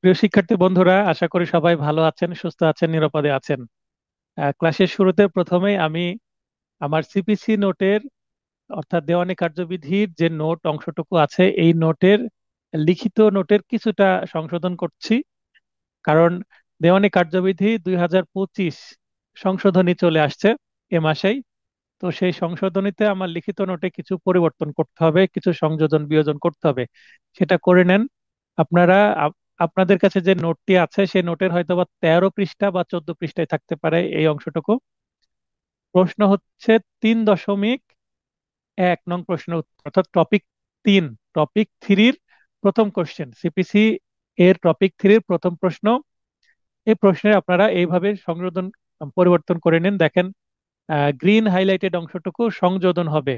প্রিয় শিক্ষার্থী বন্ধুরা, আশা করি সবাই ভালো আছেন, সুস্থ আছেন, নিরাপদে আছেন। ক্লাসের শুরুতে প্রথমেই আমি আমার সিপিসি নোটের অর্থাৎ দেওয়ানি কার্যবিধির যে নোট অংশটুকু আছে এই নোটের লিখিত নোটের কিছুটা সংশোধন করছি। কারণ দেওয়ানি কার্যবিধি 2025 সংশোধনী চলে আসছে এ মাসেই। তো সেই সংশোধনীতে আমার লিখিত নোটে কিছু পরিবর্তন করতে হবে, কিছু সংযোজন বিয়োজন করতে হবে। সেটা করে নেন আপনারা। আপনাদের কাছে যে নোটটি আছে সেই নোটের হয়তো বা 13 পৃষ্ঠা বা 14 পৃষ্ঠায় থাকতে পারে এই অংশটুকু। প্রশ্ন হচ্ছে 3.1 নং প্রশ্ন উত্তর, অর্থাৎ টপিক 3, টপিক 3-র প্রথম কোশ্চেন, সিপিসি এর টপিক 3-র প্রথম প্রশ্ন। এই প্রশ্নে আপনারা এইভাবে সংশোধন পরিবর্তন করে নিন। দেখেন, গ্রিন হাইলাইটেড অংশটুকু সংযোজন হবে।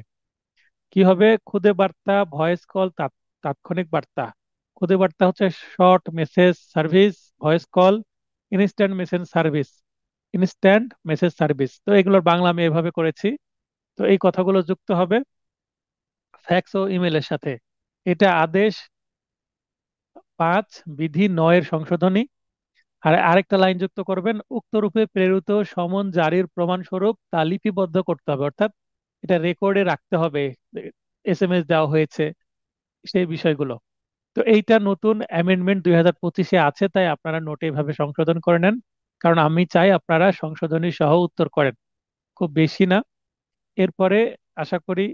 কি হবে? খুদে বার্তা, ভয়েস কল, তাৎক্ষণিক বার্তা। খুদে বার্তা হচ্ছে short message service, voice call instant message service, instant message service. তো এগুলোর বাংলা আমি এভাবে করেছি। তো এই কথাগুলো যুক্ত হবে ফ্যাক্স ও ইমেলের সাথে। এটা আদেশ 5, বিধি 9-এর সংশোধনী। আর আরেকটা লাইন যুক্ত করবেন, উক্তরূপে প্রেরিত সমন জারির প্রমাণস্বরূপ তা লিপিবদ্ধ করতে হবে, অর্থাৎ এটা রেকর্ডে রাখতে হবে, এসএমএস দেওয়া হয়েছে সেই বিষয়গুলো। তো এইটা নতুন অ্যামেন্ডমেন্ট 2025-এ আছে, তাই আপনারা নোটে এভাবে সংশোধন করে নেন। কারণ আমি চাই আপনারা সংশোধনী সহ উত্তর করেন, খুব বেশি না। এরপরে আশা করি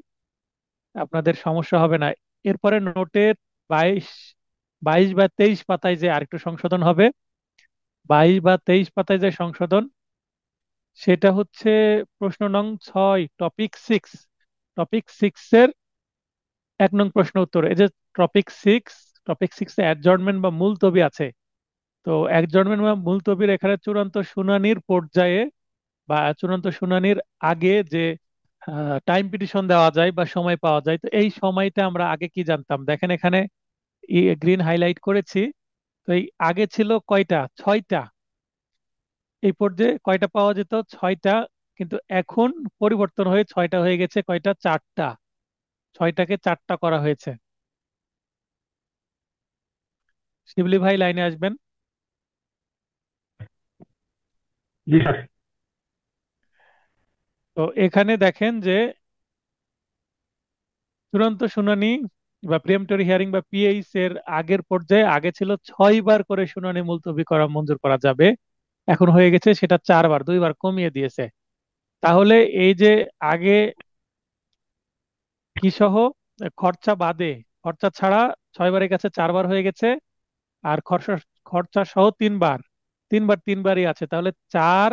আপনাদের সমস্যা হবে না। এরপরে নোটের 22 22 বা 23 পাতায় যে আরেকটু সংশোধন হবে, 22 বা 23 পাতায় যে সংশোধন, সেটা হচ্ছে প্রশ্ন নং 6, টপিক 6। টপিক 6-এর 1 নং প্রশ্ন উত্তর। এই যে টপিক 6, টপিক 6-এ অ্যাডজর্নমেন্ট বা মুলতবি আছে। তো অ্যাডজর্নমেন্ট বা মুলতবির এখানে চূড়ান্ত শুনানির পর্যায়ে বা চূড়ান্ত শুনানির আগে যে টাইম পিটিশন দেওয়া যায় বা সময় পাওয়া যায়, তো এই সময়টা আমরা আগে কি জানতাম? দেখেন এখানে গ্রিন হাইলাইট করেছি। তো এই আগে ছিল কয়টা? 6টা। এই পর্যায়ে কয়টা পাওয়া যেত? 6টা। কিন্তু এখন পরিবর্তন হয়ে 6টা হয়ে গেছে কয়টা? 4টা। 6টাকে 4টা করা হয়েছে। শিবলি ভাই লাইনে আসবেন। জি স্যার। তো এখানে দেখেন যে চূড়ান্ত শুনানি বা প্রিএম্পটরি হিয়ারিং বা পিএইচ এর আগের পর্যায়ে আগে ছিল 6বার করে শুনানি মুলতবি করা মঞ্জুর করা যাবে, এখন হয়ে গেছে সেটা 4বার, 2বার কমিয়ে দিয়েছে। তাহলে এই যে আগে কি সহ খরচা বাদে, খরচা ছাড়া 6বারের কাছে 4বার হয়ে গেছে। আর খরচা খরচা সহ 3বার, 3বার 3বারই আছে, তাহলে 4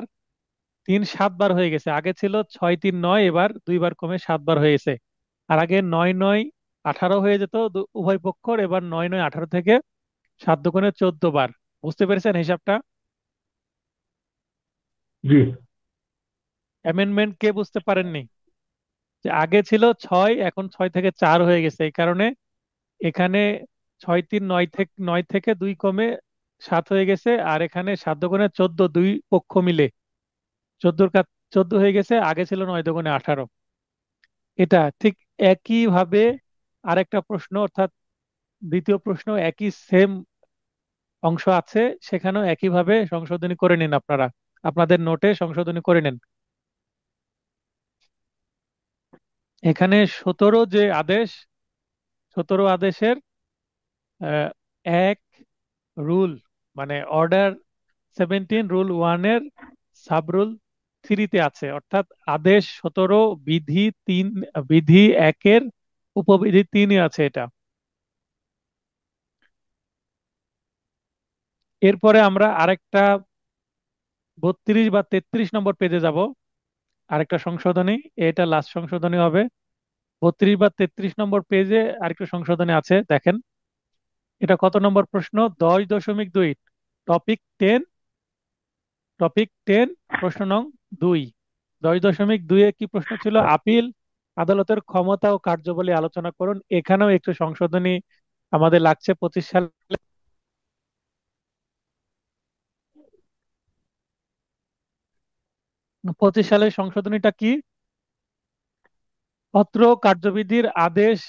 3 7বার হয়ে গেছে। আগে ছিল 6 3 9, এবার 2বার কমে 7বার হয়ে গেছে। আর আগে 9 9 18 হয়ে যেত উভয় পক্ষর, এবার 9 9 18 থেকে 7 দুগুণে 14বার। বুঝতে পেরেছেন হিসাবটা? জি। অ্যামেন্ডমেন্ট কে বুঝতে পারেননি? যে আগে ছিল 6, এখন 6 থেকে 4 হয়ে গেছে, এই কারণে এখানে 6 3 9 থেকে 2 কমে 7 হয়ে গেছে। আর এখানে 7 দুগুণে 14, দুই পক্ষ মিলে 14 হয়ে গেছে, আগে ছিল 9 2 18। এটা ঠিক একইভাবে আরেকটা প্রশ্ন, অর্থাৎ দ্বিতীয় প্রশ্ন, একই সেম অংশ আছে, সেখানেও একইভাবে সংশোধনী করে নিন আপনারা, আপনাদের নোটে সংশোধনী করে নিন। এখানে 17 যে আদেশ, 17 আদেশের 1 রুল, মানে অর্ডার 17 রুল 1-এর সাব রুল 3-তে আছে, অর্থাৎ আদেশ 17 বিধি 3, বিধি 1-এর উপবিধি 3-এ আছে এটা। এরপরে আমরা আরেকটা 32 বা 33 নম্বর পেজে যাব, আরেকটা সংশোধনী। এটা লাস্ট সংশোধনী হবে। 32 বা 33 নম্বর পেজে আরেকটা সংশোধনী আছে, দেখেন এটা কত নম্বর প্রশ্ন? 10.2, টপিক 10, টপিক 10, প্রশ্ন নং 2। 10.2-এ কি প্রশ্ন ছিল? আপিল আদালতের ক্ষমতা ও কার্যাবলী আলোচনা করুন। এখানেও একটু সংশোধনী আমাদের লাগছে 25 সালে। 25 সালের সংশোধনীটা কি? অত্র কার্যবিধির আদেশ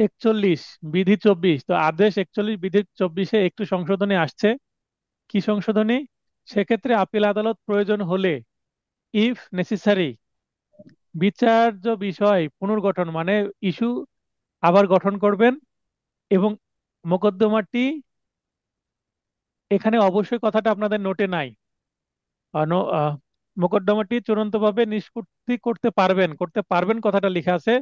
41 বিধি 24, তো আদেশ 41 বিধি 24-এ একটু সংশোধনী আসছে। কি সংশোধনী? সেক্ষেত্রে আপিল আদালত প্রয়োজন হলে, ইফ নেসেসারি, বিচার্য বিষয় পুনর্গঠন মানে ইস্যু আবার গঠন করবেন। এবং মোকদ্দমাটি, এখানে অবশ্যই কথাটা আপনাদের নোটে নাই, মোকদ্দমাটি চূড়ান্তভাবে নিষ্পত্তি করতে পারবেন, করতে পারবেন কথাটা লেখা আছে।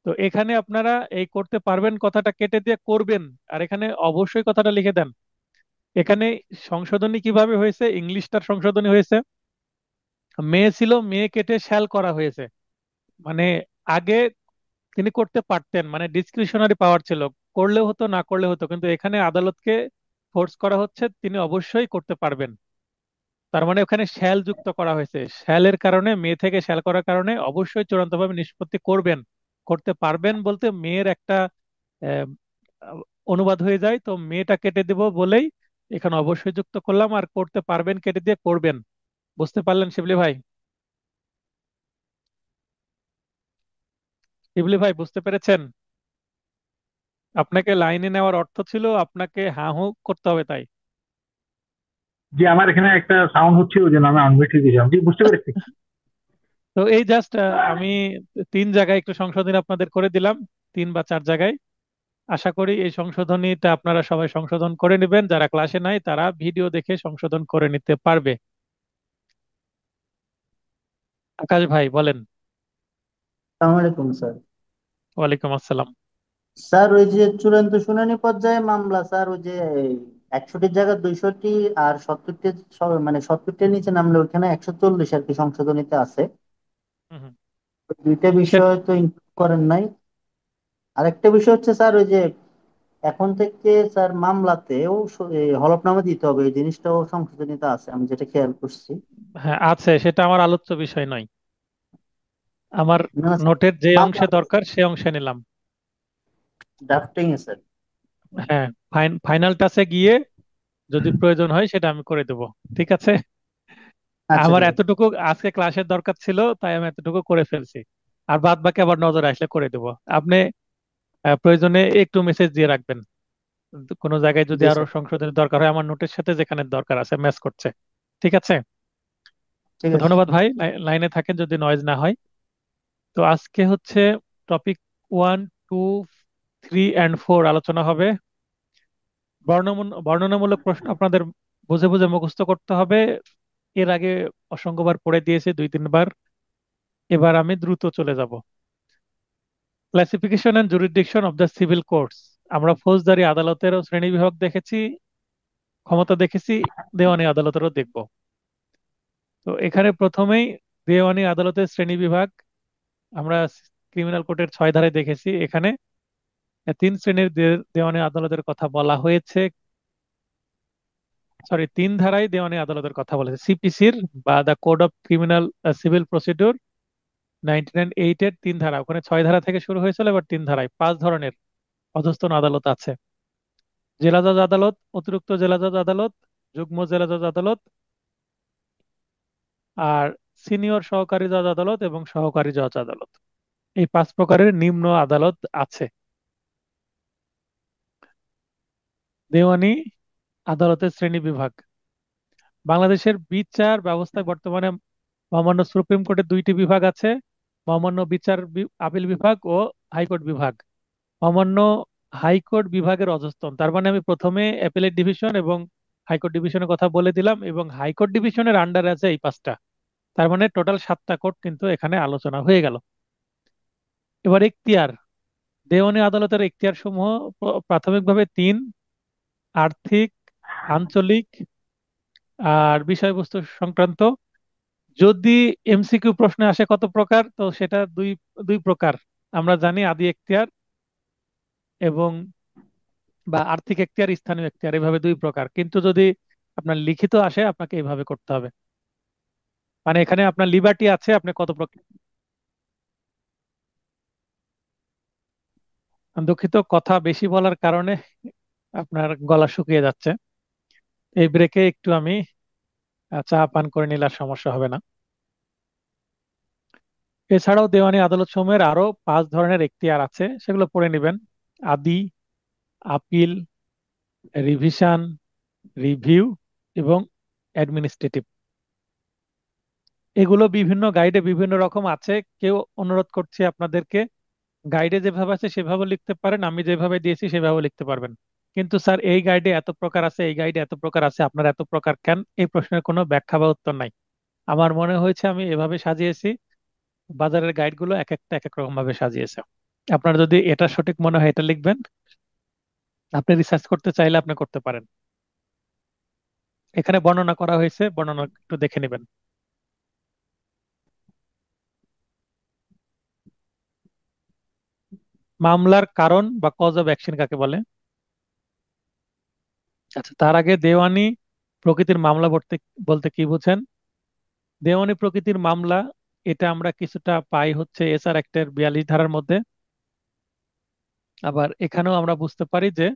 তো এখানে আপনারা এই করতে পারবেন কথাটা কেটে দিয়ে করবেন, আর এখানে অবশ্যই কথাটা লিখে দেন। এখানে সংশোধনী কিভাবে হয়েছে, ইংলিশটার সংশোধনী হয়েছে। মেয়ে ছিল, মেয়ে কেটে শ্যাল করা হয়েছে। মানে আগে তিনি করতে পারতেন, মানে ডিসক্রিশনারি পাওয়ার ছিল, করলেও হতো না করলে হতো, কিন্তু এখানে আদালতকে ফোর্স করা হচ্ছে তিনি অবশ্যই করতে পারবেন। তার মানে ওখানে শ্যাল যুক্ত করা হয়েছে, শ্যালের কারণে, মেয়ে থেকে শ্যাল করার কারণে অবশ্যই চূড়ান্তভাবে নিষ্পত্তি করবেন। করতে পারবেন বলতে মেয়ের একটা আহ, অনুবাদ হয়ে যায়, তো মেয়েটা কেটে দেব বলেই এখানে অবশ্যই যুক্ত করলাম, আর করতে পারবেন কেটে দিয়ে করবেন। বুঝতে পারলেন শিবলি ভাই? শিবলি ভাই বুঝতে পেরেছেন? আপনাকে লাইনে নেওয়ার অর্থ ছিল আপনাকে হা হু করতে হবে তাই। যে আমার এখানে একটা সাউন্ড হচ্ছিল যে আমি আনমিউট হয়ে গেছিলাম, জি বুঝতে পেরেছি। তো এই জাস্ট আমি 3 জায়গায় একটু সংশোধনী আপনাদের করে দিলাম, 3 বা 4 জায়গায়। আশা করি এই সংশোধনীটা আপনারা সবাই সংশোধন করে নেবেন, যারা ক্লাসে নাই তারা ভিডিও দেখে সংশোধন করে নিতে পারবে। আকাশ ভাই বলেন। আসসালামু আলাইকুম স্যার। ওয়ালাইকুম আসসালাম। স্যার ওই যে চূড়ান্ত শুনানি পর্যায়ে মামলা, স্যার ওই যে 61 জায়গা 200টি আর 70টি, মানে 70টির নিচে নামলে ওইখানে 140 আর কি সংশোধনীতে আছে। হুম হুম। তো দুইটা সে বিষয় তো ইনক্লুড করেন নাই। আরেকটা বিষয় হচ্ছে স্যার ওই যে এখন থেকে স্যার মামলাতেও হলফনামা দিতে হবে, এই জিনিসটাও সংশোধনীতে আছে আমি যেটা খেয়াল করছি। হ্যাঁ আছে, সেটা আমার আলোচ্য বিষয় নয়। আমার না স্যার, নোটের যে মামলা অংশে দরকার সে অংশে নিলাম। ড্রাফটিং এ স্যার। হ্যাঁ, ফাইনাল টাচে গিয়ে যদি প্রয়োজন হয় সেটা আমি করে দেব। ঠিক আছে। আচ্ছা আমার ঠিক আছে। এতটুকু আজকে ক্লাসের দরকার ছিল, তাই আমি এতটুকু করে ফেলছি। আর বাদ বাকি আবার নজরে আসলে করে দেব। আপনি প্রয়োজনে একটু মেসেজ দিয়ে রাখবেন, কোনো জায়গায় যদি জি আরো স্যার। সংশোধনের দরকার হয়, আমার নোটের সাথে যেখানে দরকার আছে ম্যাচ করছে। ঠিক আছে। ঠিক তো আছে। ধন্যবাদ ভাই, লাইনে থাকেন যদি নয়েজ না হয়। তো আজকে হচ্ছে টপিক 1, 2, 3 and 4 আলোচনা হবে। বর্ণনামূলক প্রশ্ন আপনাদের বুঝে বুঝে মুখস্থ করতে হবে। এর আগে অসংখ্যবার পড়ে দিয়েছে, 2-3 বার। এবার আমি দ্রুত চলে যাব। Classification and jurisdiction of the civil courts. আমরা ফৌজদারি আদালতেরও শ্রেণীবিভাগ দেখেছি, ক্ষমতা দেখেছি, দেওয়ানি আদালতেরও দেখব। তো এখানে প্রথমেই দেওয়ানি আদালতের শ্রেণীবিভাগ। আমরা ক্রিমিনাল কোর্টের 6 ধারায় দেখেছি, এখানে 3 শ্রেণীর দেওয়ানি আদালতের কথা বলা হয়েছে। সরি, 3 ধারায় দেওয়ানি আদালতের কথা বলেছে, সিপিসির বা the code of criminal civil procedure 1908-এর 3 ধারা। ওখানে 6 ধারা থেকে শুরু হয়েছিল, এবার 3 ধারায় 5 ধরনের অধস্তন আদালত আছে: জেলা জজ আদালত, অতিরিক্ত জেলা জজ আদালত, যুগ্ম জেলা জজ আদালত, আর সিনিয়র সহকারী জজ আদালত এবং সহকারী জজ আদালত। এই 5 প্রকারের নিম্ন আদালত আছে। দেওয়ানি আদালতের শ্রেণী বিভাগ। বাংলাদেশের বিচার ব্যবস্থায় বর্তমানে মহামান্য সুপ্রিম কোর্টের 2টি বিভাগ আছে: মহামান্য আপিল বিভাগ ও হাইকোর্ট বিভাগ। মহামান্য হাইকোর্ট বিভাগের অধস্তন, তার মানে আমি প্রথমে অ্যাপিলেট ডিভিশন এবং হাইকোর্ট ডিভিশনের কথা বলে দিলাম, এবং হাইকোর্ট ডিভিশনের আন্ডারে আছে এই 5টা। তার মানে টোটাল 7টা কোর্ট কিন্তু এখানে আলোচনা হয়ে গেল। এবার এখতিয়ার। দেওয়ানি আদালতের এখতিয়ার সমূহ প্রাথমিকভাবে 3: আর্থিক, আঞ্চলিক, আর বিষয়বস্তু সংক্রান্ত। যদি এমসিকিউ প্রশ্নে আসে কত প্রকার, তো সেটা দুই দুই প্রকার। আমরা জানি আদি এখতিয়ার এবং বা আর্থিক এখতিয়ার, স্থানীয় এখতিয়ার, এভাবে 2 প্রকার। কিন্তু যদি আপনার লিখিত আসে আপনাকে এইভাবে করতে হবে, মানে এখানে আপনার লিবার্টি আছে আপনি কত প্রকার। দুঃখিত, কথা বেশি বলার কারণে আপনার গলা শুকিয়ে যাচ্ছে। এই ব্রেকে একটু আমি চা পান করে নিলে আর সমস্যা হবে না। এছাড়াও দেওয়ানি আদালত সমূহের আরো 5 ধরনের এখতিয়ার আছে, সেগুলো পড়ে নেবেন: আদি, আপিল, রিভিশন, রিভিউ এবং অ্যাডমিনিস্ট্রেটিভ। এগুলো বিভিন্ন গাইডে বিভিন্ন রকম আছে। কেউ অনুরোধ করছে আপনাদেরকে গাইডে যেভাবে আছে সেভাবে লিখতে পারেন, আমি যেভাবে দিয়েছি সেভাবে লিখতে পারবেন। কিন্তু স্যার এই গাইডে এত প্রকার আছে, এই গাইডে এত প্রকার আছে, আপনার এত প্রকার কেন? এই প্রশ্নের কোনো ব্যাখ্যা বা উত্তর নাই। আমার মনে হয়েছে আমি এভাবে সাজিয়েছি, বাজারের গাইডগুলো এক একটা এক এক রকম ভাবে সাজিয়েছে। আপনার যদি এটা সঠিক মনে হয় এটা লিখবেন, আপনি রিসার্চ করতে চাইলে আপনি করতে পারেন। এখানে বর্ণনা করা হয়েছে, বর্ণনা একটু দেখে নেবেন। মামলার কারণ বা কজ অফ অ্যাকশন কাকে বলে? আচ্ছা, তার আগে দেওয়ানি প্রকৃতির মামলা বলতে বলতে কি বুঝেন? দেওয়ানি প্রকৃতির মামলা, এটা আমরা কিছুটা পাই হচ্ছে এসআর অ্যাক্টের 42 ধারার মধ্যে। আবার এখানেও আমরা বুঝতে পারি যে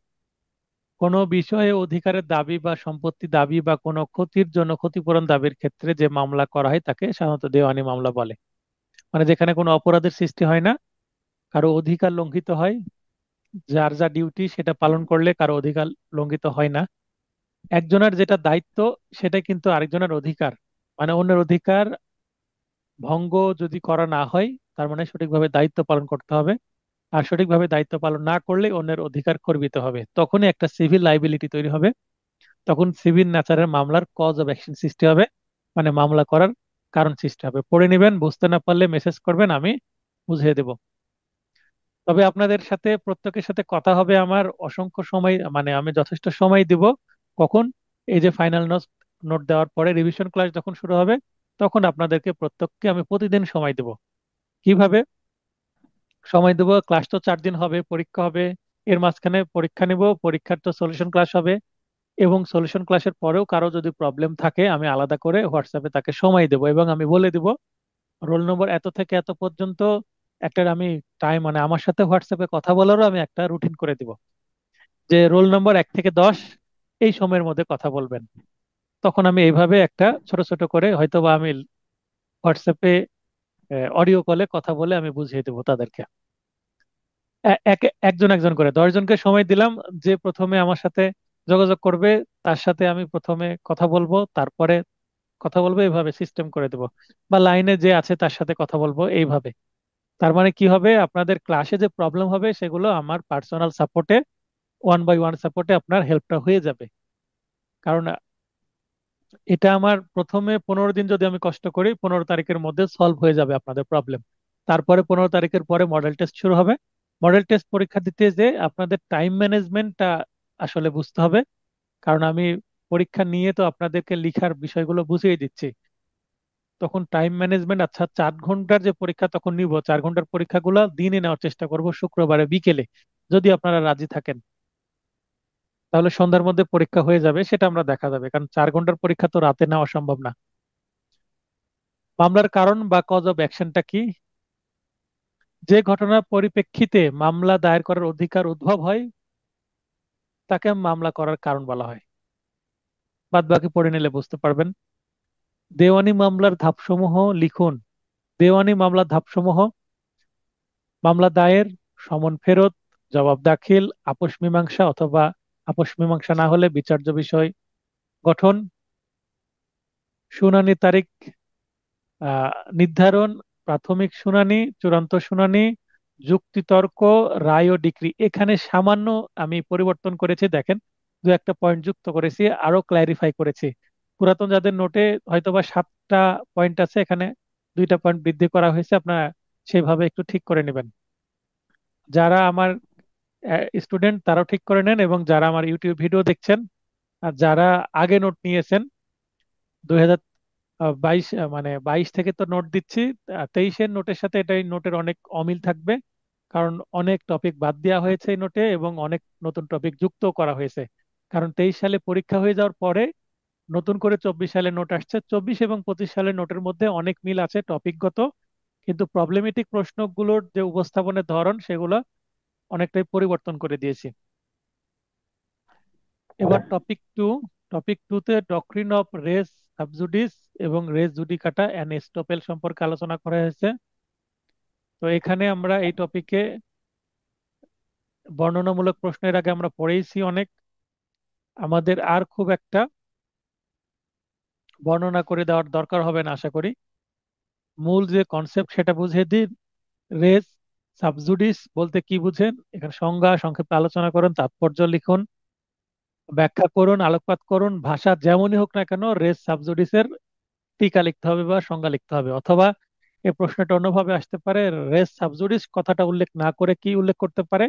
কোনো বিষয়ে অধিকারের দাবি বা সম্পত্তি দাবি বা কোনো ক্ষতির জন্য ক্ষতিপূরণ দাবির ক্ষেত্রে যে মামলা করা হয় তাকে সাধারণত দেওয়ানি মামলা বলে। মানে যেখানে কোনো অপরাধের সৃষ্টি হয় না, কারো অধিকার লঙ্ঘিত হয়, যার যা ডিউটি সেটা পালন করলে কারো অধিকার লঙ্ঘিত হয় না। একজনের যেটা দায়িত্ব সেটা কিন্তু আরেকজনের অধিকার। মানে অন্যের অধিকার ভঙ্গ যদি করা না হয়, তার মানে সঠিকভাবে দায়িত্ব পালন করতে হবে। আর সঠিকভাবে দায়িত্ব পালন না করলে অন্যের অধিকার খর্বিত হবে, তখনই একটা সিভিল লাইবিলিটি তৈরি হবে। তখন সিভিল ন্যাচারের মামলার কজ অফ অ্যাকশন সৃষ্টি হবে, মানে মামলা করার কারণ সৃষ্টি হবে। পড়ে নেবেন, বুঝতে না পারলে মেসেজ করবেন, আমি বুঝিয়ে দেব। তবে আপনাদের সাথে প্রত্যেকের সাথে কথা হবে আমার অসংখ্য সময়, মানে আমি যথেষ্ট সময় দিব। কখন? এই যে ফাইনাল নোট নোট দেওয়ার পরে রিভিশন ক্লাস যখন শুরু হবে, তখন আপনাদেরকে প্রত্যেককে আমি প্রতিদিন সময় দেব। কিভাবে সময় দেবো? ক্লাস তো 4 দিন হবে, পরীক্ষা হবে, এর মাঝখানে পরীক্ষা নিব, পরীক্ষার তো সলিউশন ক্লাস হবে। এবং সলিউশন ক্লাসের পরেও কারো যদি প্রবলেম থাকে আমি আলাদা করে হোয়াটসঅ্যাপে তাকে সময় দেব, এবং আমি বলে দিব রোল নম্বর এত থেকে এত পর্যন্ত একটা আমি টাইম, মানে আমার সাথে হোয়াটসঅ্যাপে কথা বলারও আমি একটা রুটিন করে দিব যে রোল নম্বর 1 থেকে 10 এই সময়ের মধ্যে কথা বলবেন। তখন আমি এইভাবে একটা ছোট ছোট করে হয়তো বা আমি হোয়াটসঅ্যাপে অডিও কলে কথা বলে আমি বুঝিয়ে দেবো তাদেরকে। একজন একজন করে 10 জনকে সময় দিলাম। যে প্রথমে আমার সাথে যোগাযোগ করবে তার সাথে আমি প্রথমে কথা বলবো, তারপরে কথা বলবো, এইভাবে সিস্টেম করে দেবো। বা লাইনে যে আছে তার সাথে কথা বলবো এইভাবে। তার মানে কি হবে, আপনাদের ক্লাসে যে প্রবলেম হবে সেগুলো আমার পার্সোনাল সাপোর্টে, 1 বাই 1 সাপোর্টে আপনার হেল্পটা হয়ে যাবে। কারণ এটা আমার প্রথমে 15 দিন যদি আমি কষ্ট করি, 15 তারিখের মধ্যে সলভ হয়ে যাবে আপনাদের প্রবলেম। তারপরে 15 তারিখের পরে মডেল টেস্ট শুরু হবে। মডেল টেস্ট পরীক্ষা দিতে যে আপনাদের টাইম ম্যানেজমেন্টটা আসলে বুঝতে হবে। কারণ আমি পরীক্ষা নিয়ে তো আপনাদেরকে লিখার বিষয়গুলো বুঝিয়ে দিচ্ছি, তখন টাইম ম্যানেজমেন্ট। আচ্ছা, 4 ঘন্টার যে পরীক্ষা তখন নিব, 4 ঘন্টার পরীক্ষাগুলো দিনে নেওয়ার চেষ্টা করব, শুক্রবারে বিকেলে। যদি আপনারা রাজি থাকেন তাহলে সন্ধ্যার মধ্যে পরীক্ষা হয়ে যাবে, সেটা আমরা দেখা যাবে, কারণ 4 ঘন্টার পরীক্ষা তো রাতে নেওয়া সম্ভব না। মামলার কারণ বা কজ অফ অ্যাকশনটা কি? যে ঘটনার পরিপ্রেক্ষিতে মামলা দায়ের করার অধিকার উদ্ভব হয় তাকে মামলা করার কারণ বলা হয়। বাদ বাকি পড়ে নিলে বুঝতে পারবেন। দেওয়ানি মামলার ধাপসমূহ লিখুন। দেওয়ানি মামলার ধাপসমূহ: মামলা দায়ের, সমন ফেরত, জবাব দাখিল, আপস মীমাংসা অথবা আপস মীমাংসা না হলে বিচার্য বিষয় গঠন, শুনানি তারিখ আহ, নির্ধারণ, প্রাথমিক শুনানি, চূড়ান্ত শুনানি, যুক্তিতর্ক, রায় ও ডিক্রি। এখানে সামান্য আমি পরিবর্তন করেছি, দেখেন, 2-1 পয়েন্ট যুক্ত করেছি, আরো ক্ল্যারিফাই করেছি। পুরাতন যাদের নোটে হয়তোবা 7টা পয়েন্ট আছে, এখানে 2টা পয়েন্ট বৃদ্ধি করা হয়েছে, আপনারা সেভাবে একটু ঠিক করে নেবেন। যারা আমার স্টুডেন্ট তারাও ঠিক করে নেন, এবং যারা আমার ইউটিউব ভিডিও দেখছেন আর যারা আগে নোট নিয়েছেন, 2022 মানে 22 থেকে তো নোট দিচ্ছি, 23-এর নোটের সাথে এটাই নোটের অনেক অমিল থাকবে। কারণ অনেক টপিক বাদ দেওয়া হয়েছে এই নোটে এবং অনেক নতুন টপিক যুক্ত করা হয়েছে। কারণ 23 সালে পরীক্ষা হয়ে যাওয়ার পরে নতুন করে 24 সালে নোট আসছে। 24 এবং 25 সালের নোটের মধ্যে অনেক মিল আছে টপিকগত, কিন্তু প্রবলেমেটিক প্রশ্নগুলোর যে উপস্থাপনের ধরন সেগুলো অনেকটাই পরিবর্তন করে দিয়েছি। এবার টপিক টুতে ডক্ট্রিন অফ রেস সাবজুডিস এবং রেস জুডিকাটা অ্যান্ড এস্টোপেল সম্পর্কে আলোচনা করা হয়েছে। তো এখানে আমরা এই টপিকে বর্ণনামূলক প্রশ্নের আগে আমরা পড়েইছি অনেক, আমাদের আর খুব একটা বর্ণনা করে দেওয়ার দরকার হবে না আশা করি। মূল যে কনসেপ্ট সেটা বুঝিয়ে দিই। রেস সাবজুডিস বলতে কি বুঝেন, এখানে সংজ্ঞা সংক্ষেপে আলোচনা করুন, তাৎপর্য লিখুন, ব্যাখ্যা করুন, আলোকপাত করুন। ভাষা যেমনই হোক না কেন রেস সাবজুডিসের টিকা লিখতে হবে বা সংজ্ঞা লিখতে হবে। অথবা এই প্রশ্নটা অন্যভাবে আসতে পারে, রেস সাবজুডিস কথাটা উল্লেখ না করে কি উল্লেখ করতে পারে,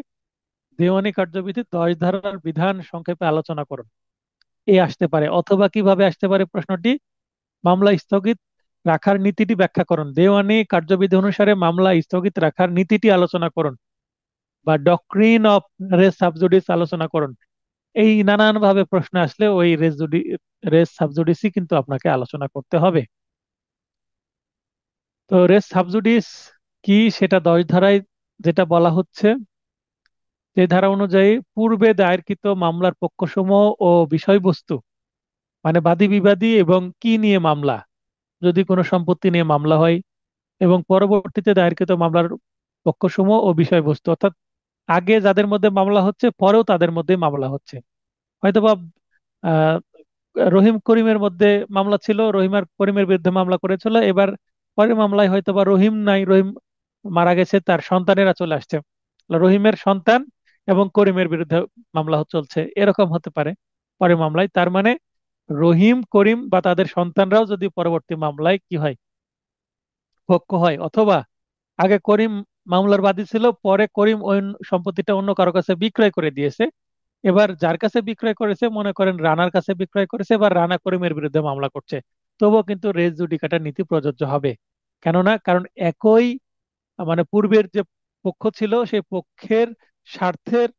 দেওয়ানি কার্যবিধি 10 ধারার বিধান সংক্ষেপে আলোচনা করুন, এই আসতে পারে। অথবা কিভাবে আসতে পারে প্রশ্নটি, মামলা স্থগিত রাখার নীতিটি ব্যাখ্যা করুন, দেওয়ানি কার্যবিধি অনুসারে মামলা স্থগিত রাখার নীতিটি আলোচনা করুন, বা ডক্ট্রিন অফ রেস সাবজুডিস আলোচনা করুন। এই নানান ভাবে প্রশ্ন আসলে ওই রেস সাবজুডিসই কিন্তু আপনাকে আলোচনা করতে হবে। তো রেস সাবজুডিস কি সেটা 10 ধারায় যেটা বলা হচ্ছে, যে ধারা অনুযায়ী পূর্বে দায়েরকৃত মামলার পক্ষসমূহ ও বিষয়বস্তু, মানে বাদী বিবাদী এবং কি নিয়ে মামলা, যদি কোনো সম্পত্তি নিয়ে মামলা হয়, এবং পরবর্তীতে দায়েরকৃত মামলার পক্ষসমূহ ও বিষয়বস্তু, অর্থাৎ আগে যাদের মধ্যে মামলা হচ্ছে পরেও তাদের মধ্যে মামলা হচ্ছে। হয়তোবা আহ রহিম করিমের মধ্যে মামলা ছিল, রহিম আর করিমের বিরুদ্ধে মামলা করেছিল, এবার পরের মামলায় হয়তোবা রহিম নাই, রহিম মারা গেছে, তার সন্তানেরা চলে আসছে, রহিমের সন্তান এবং করিমের বিরুদ্ধে মামলা চলছে, এরকম হতে পারে পরের মামলায়। তার মানে রহিম করিম বা তাদের সন্তানরাও যদি পরবর্তী মামলায় কি হয়, পক্ষ হয়, অথবা আগে করিম মামলার বাদী ছিল, পরে করিম ওই সম্পত্তিটা অন্য কারো কাছে বিক্রয় করে দিয়েছে, এবার যার কাছে বিক্রয় করেছে মনে করেন রানার কাছে বিক্রয় করেছে, এবার রানা করিমের বিরুদ্ধে মামলা করছে, তবুও কিন্তু রেস জুডিকাটা নীতি প্রযোজ্য হবে। কেননা কারণ একই মানে পূর্বের যে পক্ষ ছিল সেই পক্ষের স্বার্থের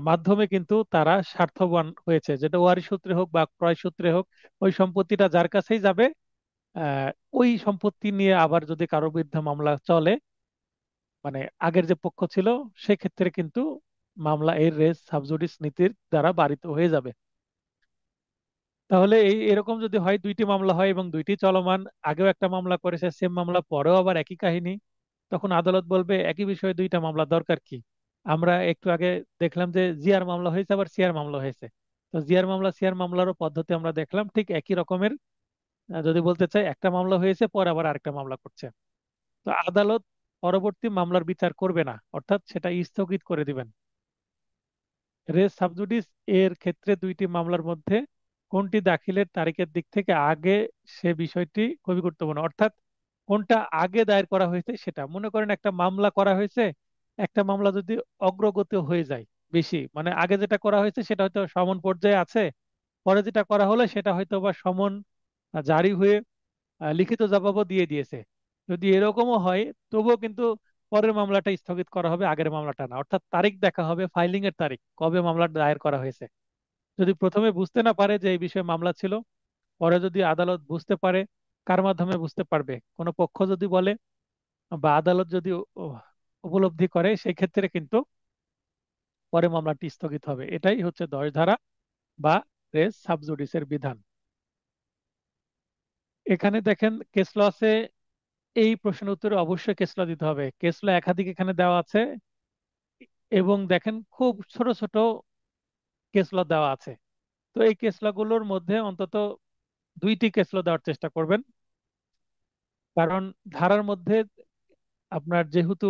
মাধ্যমে কিন্তু তারা স্বার্থবান হয়েছে, যেটা ওয়ারিশ সূত্রে হোক বা ক্রয় সূত্রে হোক, ওই সম্পত্তিটা যার কাছেই যাবে। আহ, ওই সম্পত্তি নিয়ে আবার যদি কারো বিরুদ্ধে মামলা চলে, মানে আগের যে পক্ষ ছিল, সেক্ষেত্রে কিন্তু মামলা এর রেস সাবজুডিস নীতির দ্বারা বারিত হয়ে যাবে। তাহলে এরকম যদি হয়, দুইটি মামলা হয় এবং দুইটি চলমান, আগেও একটা মামলা করেছে সেম মামলা, পরেও আবার একই কাহিনী, তখন আদালত বলবে একই বিষয়ে দুইটা মামলা দরকার কি। আমরা একটু আগে দেখলাম যে জিআর মামলা হয়েছে আবার সিআর মামলা হয়েছে, তো জিআর মামলা সিআর মামলারও পদ্ধতি আমরা দেখলাম ঠিক একই রকমের। যদি বলতে চাই একটা মামলা হয়েছে পরে আবার আরেকটা মামলা করছে, তো আদালত পরবর্তী মামলার বিচার করবে না, অর্থাৎ সেটা স্থগিত করে দিবেন। রেস সাবজুডিস এর ক্ষেত্রে দুইটি মামলার মধ্যে কোনটি দাখিলের তারিখের দিক থেকে আগে, সে বিষয়টি খুবই গুরুত্বপূর্ণ। অর্থাৎ কোনটা আগে দায়ের করা হয়েছে সেটা, মনে করেন একটা মামলা করা হয়েছে, একটা মামলা যদি অগ্রগতি হয়ে যায় বেশি, মানে আগে যেটা করা হয়েছে সেটা হয়তো সমন পর্যায়ে আছে, পরে যেটা করা হলো সেটা হয়তো বা সমন জারি হয়ে লিখিত জবাবও দিয়ে দিয়েছে, যদি এরকমও হয় তবুও কিন্তু পরের মামলাটা স্থগিত করা হবে, আগের মামলাটা না। অর্থাৎ তারিখ দেখা হবে, ফাইলিং এর তারিখ, কবে মামলাটা দায়ের করা হয়েছে। যদি প্রথমে বুঝতে না পারে যে এই বিষয়ে মামলা ছিল, পরে যদি আদালত বুঝতে পারে, কার মাধ্যমে বুঝতে পারবে, কোনো পক্ষ যদি বলে বা আদালত যদি উপলব্ধি করে, সেই ক্ষেত্রে কিন্তু পরে মামলাটি স্থগিত হবে। এটাই হচ্ছে 10 ধারা বা রেস সাবজুডিসের বিধান। এখানে দেখেন কেস ল আছে, এই প্রশ্নের উত্তরে অবশ্যই কেস ল দিতে হবে। কেস ল একাধিক এখানে দেওয়া আছে, এবং দেখেন খুব ছোট ছোট কেস ল দেওয়া আছে। তো এই কেস ল গুলোর মধ্যে অন্তত দুইটি কেস ল দেওয়ার চেষ্টা করবেন, কারণ ধারার মধ্যে আপনার যেহেতু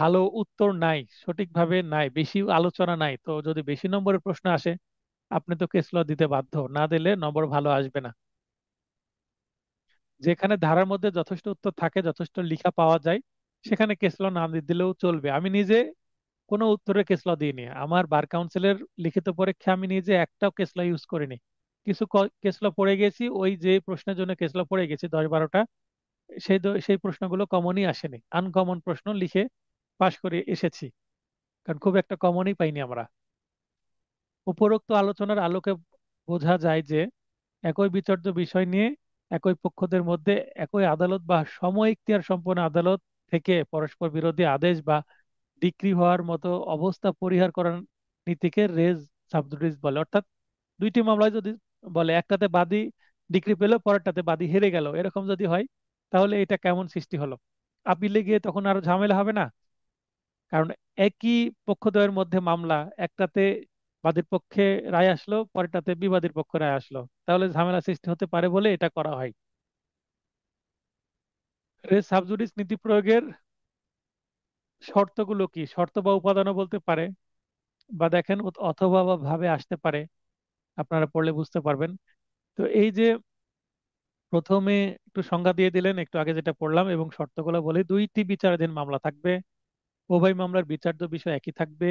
ভালো উত্তর নাই, সঠিকভাবে নাই, বেশি আলোচনা নাই, তো যদি বেশি নম্বরের প্রশ্ন আসে আপনি তো কেস ল দিতে বাধ্য, না দিলে নম্বর ভালো আসবে না। যেখানে ধারার মধ্যে যথেষ্ট উত্তর থাকে, যথেষ্ট লিখা পাওয়া যায়, সেখানে কেস ল না দিলেও চলবে। আমি নিজে কোনো উত্তরে কেস ল দিইনি, আমার বার কাউন্সিলের লিখিত পরীক্ষা আমি নিজে একটাও কেস ল ইউজ করিনি। কিছু কেস ল পড়ে গেছি, ওই যে প্রশ্নের জন্য কেস ল পড়ে গেছি 10-12টা, সেই প্রশ্নগুলো কমনই আসেনি, আনকমন প্রশ্ন লিখে পাশ করে এসেছি, কারণ খুব একটা কমনই পাইনি আমরা। উপরোক্ত আলোচনার আলোকে বোঝা যায় যে একই বিচার্য বিষয় নিয়ে একই পক্ষদের মধ্যে একই আদালত বা সম এখতিয়ার সম্পন্ন আদালত থেকে পরস্পর বিরোধী আদেশ বা ডিক্রি হওয়ার মতো অবস্থা পরিহার করার নীতিকে রেজ সাবজুডিস বলে। অর্থাৎ দুইটি মামলায় যদি বলে একটাতে বাদী ডিক্রি পেল, পরেরটাতে বাদী হেরে গেল, এরকম যদি হয় তাহলে এটা কেমন সৃষ্টি হলো। আপিলে গিয়ে তখন আরো ঝামেলা হবে না? কারণ একই পক্ষদ্বয়ের মধ্যে মামলা, একটাতে বাদীর পক্ষে রায় আসলো, পরেরটাতে বিবাদীর পক্ষে রায় আসলো, তাহলে ঝামেলা সৃষ্টি হতে পারে বলে এটা করা হয়। রেস সাবজুডিস নীতি প্রয়োগের শর্তগুলো কি, শর্ত বা উপাদানও বলতে পারে, বা দেখেন অথবা বা ভাবে আসতে পারে, আপনারা পড়লে বুঝতে পারবেন। তো এই যে প্রথমে একটু সংজ্ঞা দিয়ে দিলেন একটু আগে যেটা পড়লাম, এবং শর্তগুলো বলে, দুইটি বিচারাধীন মামলা থাকবে, উভয় মামলার বিচার্য বিষয় একই থাকবে,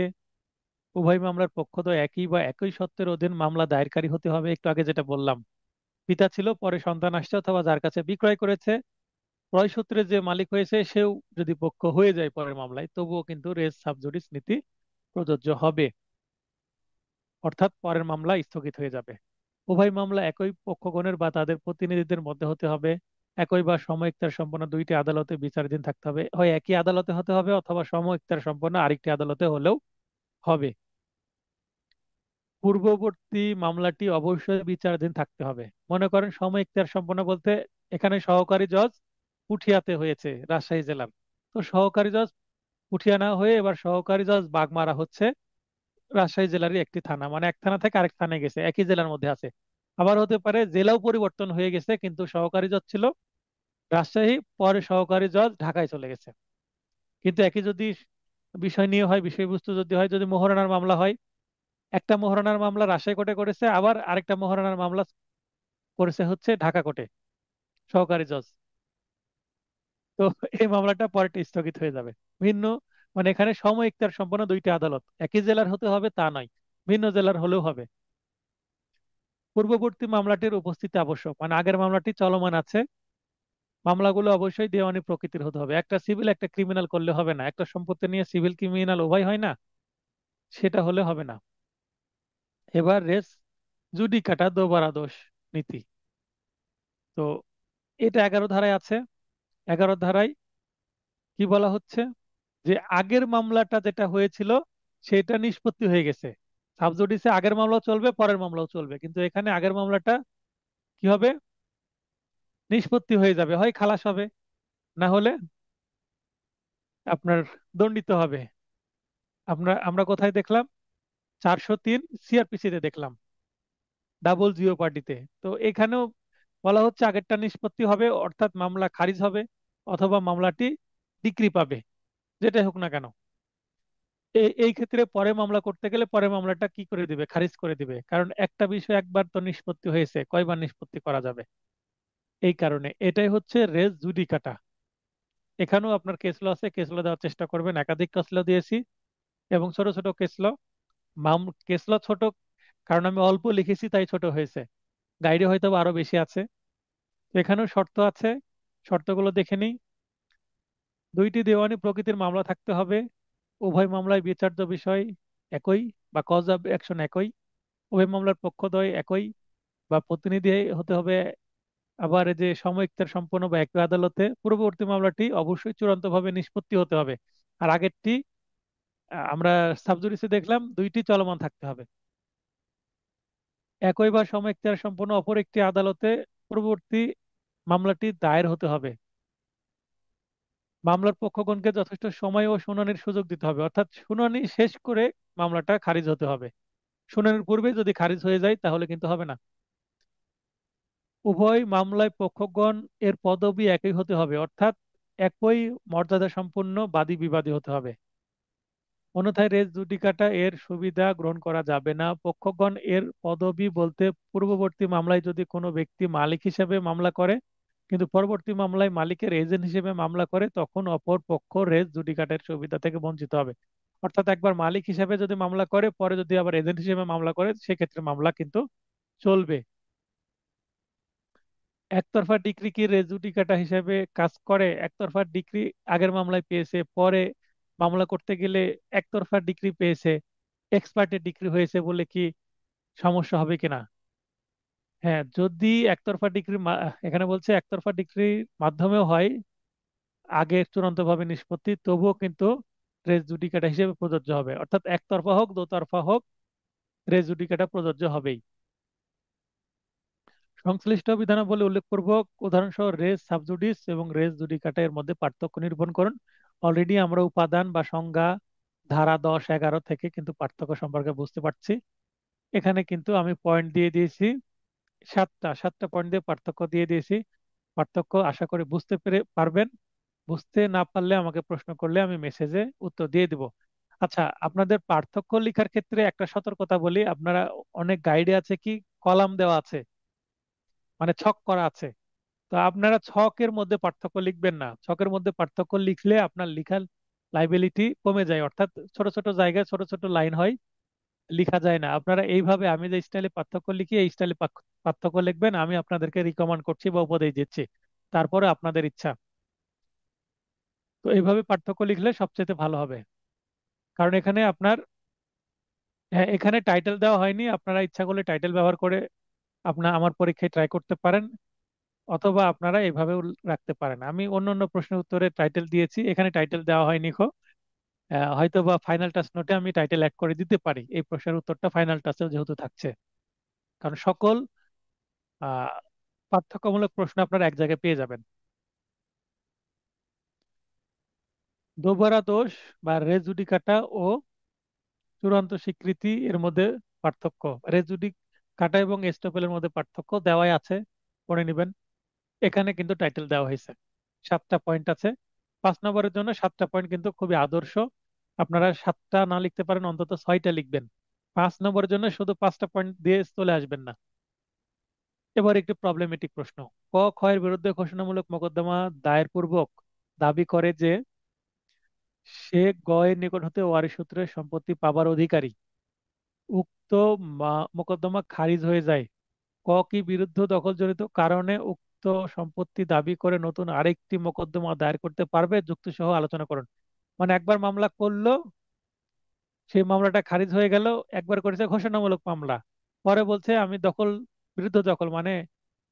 উভয় মামলার পক্ষদ্বয় একই বা একই সত্ত্বের অধীন মামলা দায়েরকারী হতে হবে, একটু আগে যেটা বললাম। পিতা ছিল, পরে সন্তান আসছে, অথবা যার কাছে বিক্রয় করেছে, ক্রয় সূত্রে যে মালিক হয়েছে সেও যদি পক্ষ হয়ে যায় পরের মামলায়, তবুও কিন্তু রেস সাবজুডিস নীতি প্রযোজ্য হবে, অর্থাৎ পরের মামলা স্থগিত হয়ে যাবে। উভয় মামলা একই পক্ষগণের বা তাদের প্রতিনিধিদের মধ্যে হতে হবে, একই বা সম ইখতিয়ার সম্পন্ন দুইটি আদালতে বিচারাধীন থাকতে হবে, হয় একই আদালতে হতে হবে অথবা সম ইখতিয়ার সম্পন্ন আরেকটি আদালতে হলেও হবে। পূর্ববর্তী মামলাটি অবশ্যই বিচারাধীন থাকতে হবে। মনে করেন সম ইখতিয়ার সম্পন্ন বলতে এখানে সহকারী জজ পুঠিয়াতে হয়েছে, রাজশাহী জেলার। তো সহকারী জজ পুঠিয়া না হয়ে এবার সহকারী জজ বাগমারা হচ্ছে রাজশাহী জেলারই একটি থানা, মানে এক থানা থেকে আরেক থানায় গেছে, একই জেলার মধ্যে আছে। আবার হতে পারে জেলাও পরিবর্তন হয়ে গেছে, কিন্তু সহকারী জজ ছিল রাজশাহী, পরে সহকারী জজ ঢাকায় চলে গেছে। কিন্তু একই যদি বিষয় নিয়ে হয়, বিষয়বস্তু যদি হয়, যদি মোহরানার মামলা হয়, একটা মোহরানার মামলা রাজশাহী কোর্টে করেছে, আবার আরেকটা মোহরানার মামলা করেছে হচ্ছে ঢাকা কোর্টে সহকারী জজ। তো এই মামলাটা পরে স্থগিত হয়ে যাবে। ভিন্ন, মানে এখানে সম এখতিয়ার সম্পন্ন দুইটি আদালত, একই জেলার হতে হবে তা নয়, ভিন্ন জেলার হলেও হবে। পূর্ববর্তী মামলাটির উপস্থিতি আবশ্যক, মানে আগের মামলাটি চলমান আছে, মামলাগুলো অবশ্যই দেওয়ানি প্রকৃতির হতে হবে। একটা সিভিল একটা ক্রিমিনাল করলে হবে না, একটা সম্পত্তি নিয়ে সিভিল ক্রিমিনাল উভয় হয় না, সেটা হলে হবে না। এবার রেস জুডিকাটা দোবারা দোষ নীতি। তো এটা 11 ধারায় আছে। 11 ধারায় কি বলা হচ্ছে, যে আগের মামলাটা যেটা হয়েছিল সেটা নিষ্পত্তি হয়ে গেছে। সাবজুডিসে আগের মামলাও চলবে, পরের মামলাও চলবে, কিন্তু এখানে আগের মামলাটা কি হবে, নিষ্পত্তি হয়ে যাবে, হয় খালাস হবে, না হলে আপনার দণ্ডিত হবে। আমরা কোথায় দেখলাম, 403 সিআরপিসি তে দেখলাম, ডাবল জিও পার্টিতে। তো এখানেও বলা হচ্ছে আগেরটা নিষ্পত্তি হবে, অর্থাৎ মামলা খারিজ হবে, অথবা মামলাটি ডিক্রি পাবে, যেটাই হোক না কেন। এই ক্ষেত্রে পরে মামলা করতে গেলে পরে মামলাটা কি করে দিবে, খারিজ করে দিবে, কারণ একটা বিষয় একবার তো নিষ্পত্তি হয়েছে, কয়বার নিষ্পত্তি করা যাবে। এই কারণে এটাই হচ্ছে রেস জুডিকাটা। এখানেও আপনার কেস ল আছে, কেস ল দেওয়ার চেষ্টা করবেন, একাধিক কেস ল দিয়েছি, এবং ছোট ছোট কেস ল। কেস ল ছোট কারণ আমি অল্প লিখেছি তাই ছোট হয়েছে, গাইডে হয়তো বা আরো বেশি আছে। তো এখানেও শর্ত আছে, শর্তগুলো দেখে নিই। দুইটি দেওয়ানি প্রকৃতির মামলা থাকতে হবে, উভয় মামলায় বিচার্য বিষয় একই বা কজ অফ অ্যাকশন একই, উভয় মামলার পক্ষদ্বয় একই বা প্রতিনিধি হতে হবে। আবার এই যে সমইক্তার সম্পন্ন বা একই আদালতে, পূর্ববর্তী মামলাটি অবশ্যই চূড়ান্তভাবে নিষ্পত্তি হতে হবে, আর আগেরটি আমরা সাবজুডিসে দেখলাম দুইটি চলমান থাকতে হবে। একই বা সমইক্তার সম্পন্ন অপর একটি আদালতে পূর্ববর্তী মামলাটি দায়ের হতে হবে। মামলার পক্ষগণকে যথেষ্ট সময় ও শুনানির সুযোগ দিতে হবে, অর্থাৎ শুনানি শেষ করে মামলাটা খারিজ হতে হবে। শুনানির পূর্বে যদি খারিজ হয়ে যায় তাহলে কিন্তু হবে না। উভয় মামলায় পক্ষগণ এর পদবি একই হতে হবে, অর্থাৎ একই মর্যাদা সম্পন্ন বাদী বিবাদী হতে হবে, অন্যথায় রেস জুডিকাটা এর সুবিধা গ্রহণ করা যাবে না। পক্ষগণ এর পদবি বলতে পূর্ববর্তী মামলায় যদি কোনো ব্যক্তি মালিক হিসেবে মামলা করে কিন্তু পরবর্তী মামলায় মালিকের এজেন্ট হিসেবে মামলা করে, তখন অপর পক্ষ রেস জুডিকাটের সুবিধা থেকে বঞ্চিত হবে। অর্থাৎ একবার মালিক হিসেবে যদি মামলা করে, পরে যদি আবার এজেন্ট হিসেবে মামলা করে, সেক্ষেত্রে মামলা কিন্তু চলবে। একতরফা ডিক্রি কি রেস জুডিকাটা হিসেবে কাজ করে? একতরফা ডিক্রি আগের মামলায় পেয়েছে, পরে মামলা করতে গেলে একতরফা ডিক্রি পেয়েছে, এক্সপার্টের ডিক্রি হয়েছে বলে কি সমস্যা হবে কিনা? হ্যাঁ, যদি একতরফা ডিক্রি, এখানে বলছে একতরফা ডিক্রির মাধ্যমেও হয় আগে চূড়ান্তভাবে নিষ্পত্তি, তবুও কিন্তু রেস জুডিকাটা হিসেবে প্রযোজ্য হবে, অর্থাৎ একতরফা হোক দোতরফা হোক রেস জুডিকাটা প্রযোজ্য হবেই। সংশ্লিষ্ট বিধানাবলী উল্লেখপূর্বক উদাহরণ সহ রেস সাবজুডিস এবং রেস জুডিকাটা এর মধ্যে পার্থক্য নিরূপণ করুন। অলরেডি আমরা উপাদান বা সংজ্ঞা ধারা 10-11 থেকে কিন্তু পার্থক্য সম্পর্কে বুঝতে পারছি। এখানে কিন্তু আমি পয়েন্ট দিয়ে দিয়েছি, সাতটা পয়েন্ট দিয়ে পার্থক্য দিয়ে দিয়েছি। পার্থক্য আশা করি বুঝতে পেরে পারবেন। বুঝতে না পারলে আমাকে প্রশ্ন করলে আমি মেসেজে উত্তর দিয়ে দিব। আচ্ছা, আপনাদের পার্থক্য লেখার ক্ষেত্রে একটা সতর্কতা বলি, আপনারা অনেক গাইডে আছে কি কলাম দেওয়া আছে, মানে ছক করা আছে। তো আপনারা ছকের মধ্যে পার্থক্য লিখবেন না। ছকের মধ্যে পার্থক্য লিখলে আপনার লিখার লাইবিলিটি কমে যায়, অর্থাৎ ছোট ছোট জায়গায় ছোট ছোট লাইন হয়, লিখা যায় না। আপনারা এইভাবে আমি যে স্টাইলে পার্থক্য লিখি এই স্টাইলে পার্থক্য লিখবেন। আমি আপনাদেরকে রিকমেন্ড করছি বা উপদেশ দিচ্ছি, তারপরে আপনাদের ইচ্ছা। তো এইভাবে পার্থক্য লিখলে সবচেয়ে ভালো হবে। কারণ এখানে আপনার, হ্যাঁ, এখানে টাইটেল দেওয়া হয়নি। আপনারা ইচ্ছা করলে টাইটেল ব্যবহার করে আমার পরীক্ষায় ট্রাই করতে পারেন, অথবা আপনারা এইভাবে রাখতে পারেন। আমি অন্য অন্য প্রশ্নের উত্তরে টাইটেল দিয়েছি, এখানে টাইটেল দেওয়া হয়নি। হয়তো বা ফাইনাল টাচ নোটে আমি টাইটেল অ্যাড করে দিতে পারি, এই প্রশ্নের উত্তরটা ফাইনাল টাচেও যেহেতু থাকছে। কারণ সকল আহ পার্থক্যমূলক প্রশ্ন আপনারা এক জায়গায় পেয়ে যাবেন। দোবারা দোষ বা রেজুডিকাটা ও চূড়ান্ত স্বীকৃতি এর মধ্যে পার্থক্য, রেজুডিকাটা এবং এস্টোপেলের মধ্যে পার্থক্য দেওয়াই আছে, পড়ে নেবেন। এখানে কিন্তু টাইটেল দেওয়া হয়েছে, 7টা পয়েন্ট আছে। 5 নম্বরের জন্য 7টা পয়েন্ট কিন্তু খুবই আদর্শ। আপনারা 7টা না লিখতে পারেন অন্তত 6টা লিখবেন। 5 নম্বরের জন্য শুধু 5টা পয়েন্ট দিয়ে চলে আসবেন না। এবার একটি প্রবলেমেটিক প্রশ্ন। ক খ এর বিরুদ্ধে ঘোষণামূলক মোকদ্দমা দায়ের পূর্বক দাবি করে যে সে গ এর নিকট হতে ওয়ারিশ সূত্রে সম্পত্তি পাবার অধিকারী। উক্ত মোকদ্দমা খারিজ হয়ে যায়। ক কি বিরুদ্ধ দখলজনিত কারণে উক্ত সম্পত্তি দাবি করে নতুন আরেকটি মোকদ্দমা দায়ের করতে পারবে, যুক্তি সহ আলোচনা করুন। মানে একবার মামলা করলো, সেই মামলাটা খারিজ হয়ে গেল। একবার করেছে ঘোষণামূলক মামলা, পরে বলছে আমি বিরুদ্ধ দখল, মানে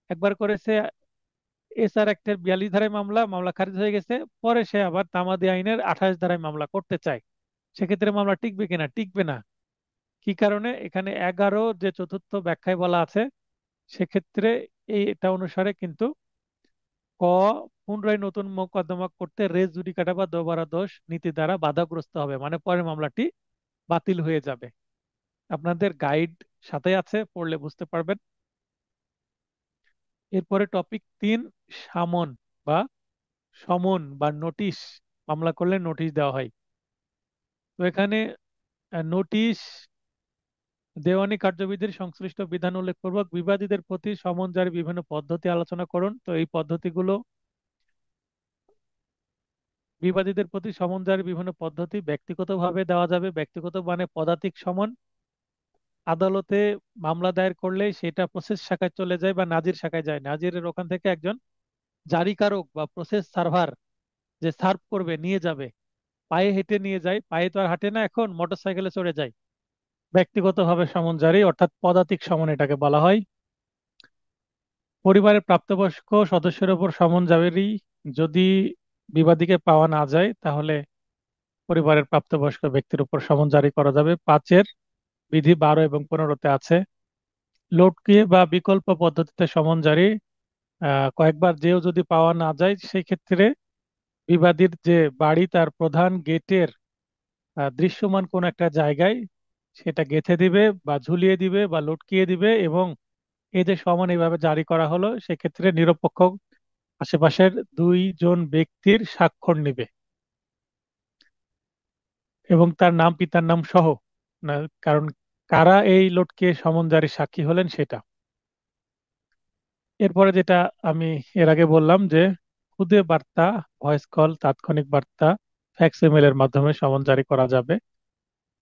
একবার করেছে এসআর অ্যাক্টের 42 ধারায় মামলা, মামলা খারিজ হয়ে গেছে। পরে সে আবার তামাদি আইনের 28 ধারায় মামলা করতে চায়। সেক্ষেত্রে মামলা টিকবে কিনা? টিকবে না। কি কারণে? এখানে 11 যে চতুর্থ ব্যাখ্যায় বলা আছে, সেক্ষেত্রে এটা অনুসারে কিন্তু ক পুনরায় নতুন মোকদ্দমা করতে রেস জুডিকাটা বা দোবারা দোষ নীতি দ্বারা বাধাগ্রস্ত হবে, মানে পরের মামলাটি বাতিল হয়ে যাবে। আপনাদের গাইড সাথে আছে, পড়লে বুঝতে পারবেন। এরপরে টপিক 3, সামন বা সমন বা নোটিশ। মামলা করলে নোটিশ দেওয়া হয়। তো এখানে নোটিশ দেওয়ানি কার্যবিধির সংশ্লিষ্ট বিধান উল্লেখপূর্বক বিবাদীদের প্রতি সমন জারির বিভিন্ন পদ্ধতি আলোচনা করুন। তো এই পদ্ধতিগুলো, বিবাদীদের প্রতি সমন জারির বিভিন্ন পদ্ধতি ব্যক্তিগতভাবে দেওয়া যাবে। ব্যক্তিগত মানে পদাতিক সমন। আদালতে মামলা দায়ের করলে সেটা প্রসেস শাখায় চলে যায় বা নাজির শাখায় যায়। নাজিরের ওখান থেকে একজন জারিকারক বা প্রসেস সার্ভার, যে সার্ভ করবে, নিয়ে যাবে। পায়ে হেঁটে নিয়ে যায়, পায়ে তো আর হাঁটে না, এখন মোটর সাইকেলে চড়ে যায়। ব্যক্তিগতভাবে সমন জারি অর্থাৎ পদাতিক সমন এটাকে বলা হয়। পরিবারের প্রাপ্তবয়স্ক সদস্যের উপর সমন জারি যদি বিবাদীকে পাওয়া না যায়, তাহলে পরিবারের প্রাপ্তবয়স্ক ব্যক্তির উপর সমন জারি করা যাবে। 5-এর বিধি 12 এবং 15-তে আছে। লোটকিয়ে বা বিকল্প পদ্ধতিতে সমন জারি, কয়েকবার যেও যদি পাওয়া না যায়, সেই ক্ষেত্রে বিবাদীর যে বাড়ি তার প্রধান গেটের দৃশ্যমান কোন একটা জায়গায় সেটা গেঁথে দিবে বা ঝুলিয়ে দিবে বা লটকিয়ে দিবে, এবং এই যে সমান এইভাবে জারি করা হলো, সেক্ষেত্রে নিরপেক্ষ আশেপাশের 2 জন ব্যক্তির স্বাক্ষর নিবে এবং তার নাম পিতার নাম সহ। না, কারণ কারা এই লটকিয়ে সমন জারি সাক্ষী হলেন সেটা। এরপরে যেটা আমি এর আগে বললাম যে খুদে বার্তা, ভয়েস কল, তাৎক্ষণিক বার্তা, ফ্যাক্স ইমেল এর মাধ্যমে সমন জারি করা যাবে।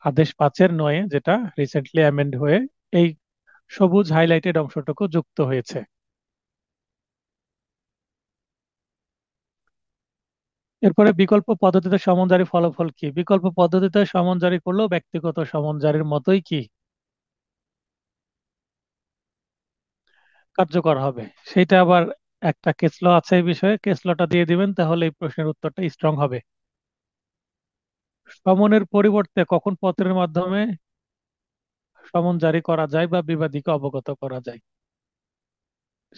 আদেশ 5-9, যেটা রিসেন্টলি অ্যামেন্ড হয়ে এই সবুজ হাইলাইটেড অংশটুকু যুক্ত হয়েছে। এরপরে বিকল্প পদ্ধতিতে সমন জারির ফলাফল কি? বিকল্প পদ্ধতিতে সমন জারি করলেও ব্যক্তিগত সমন জারির মতোই কি কার্যকর হবে। সেটা আবার একটা কেস ল আছে এই বিষয়ে, কেস লটা দিয়ে দিবেন, তাহলে এই প্রশ্নের উত্তরটা স্ট্রং হবে। সমনের পরিবর্তে কখন পত্রের মাধ্যমে সমন জারি করা যায় বা বিবাদীকে অবগত করা যায়?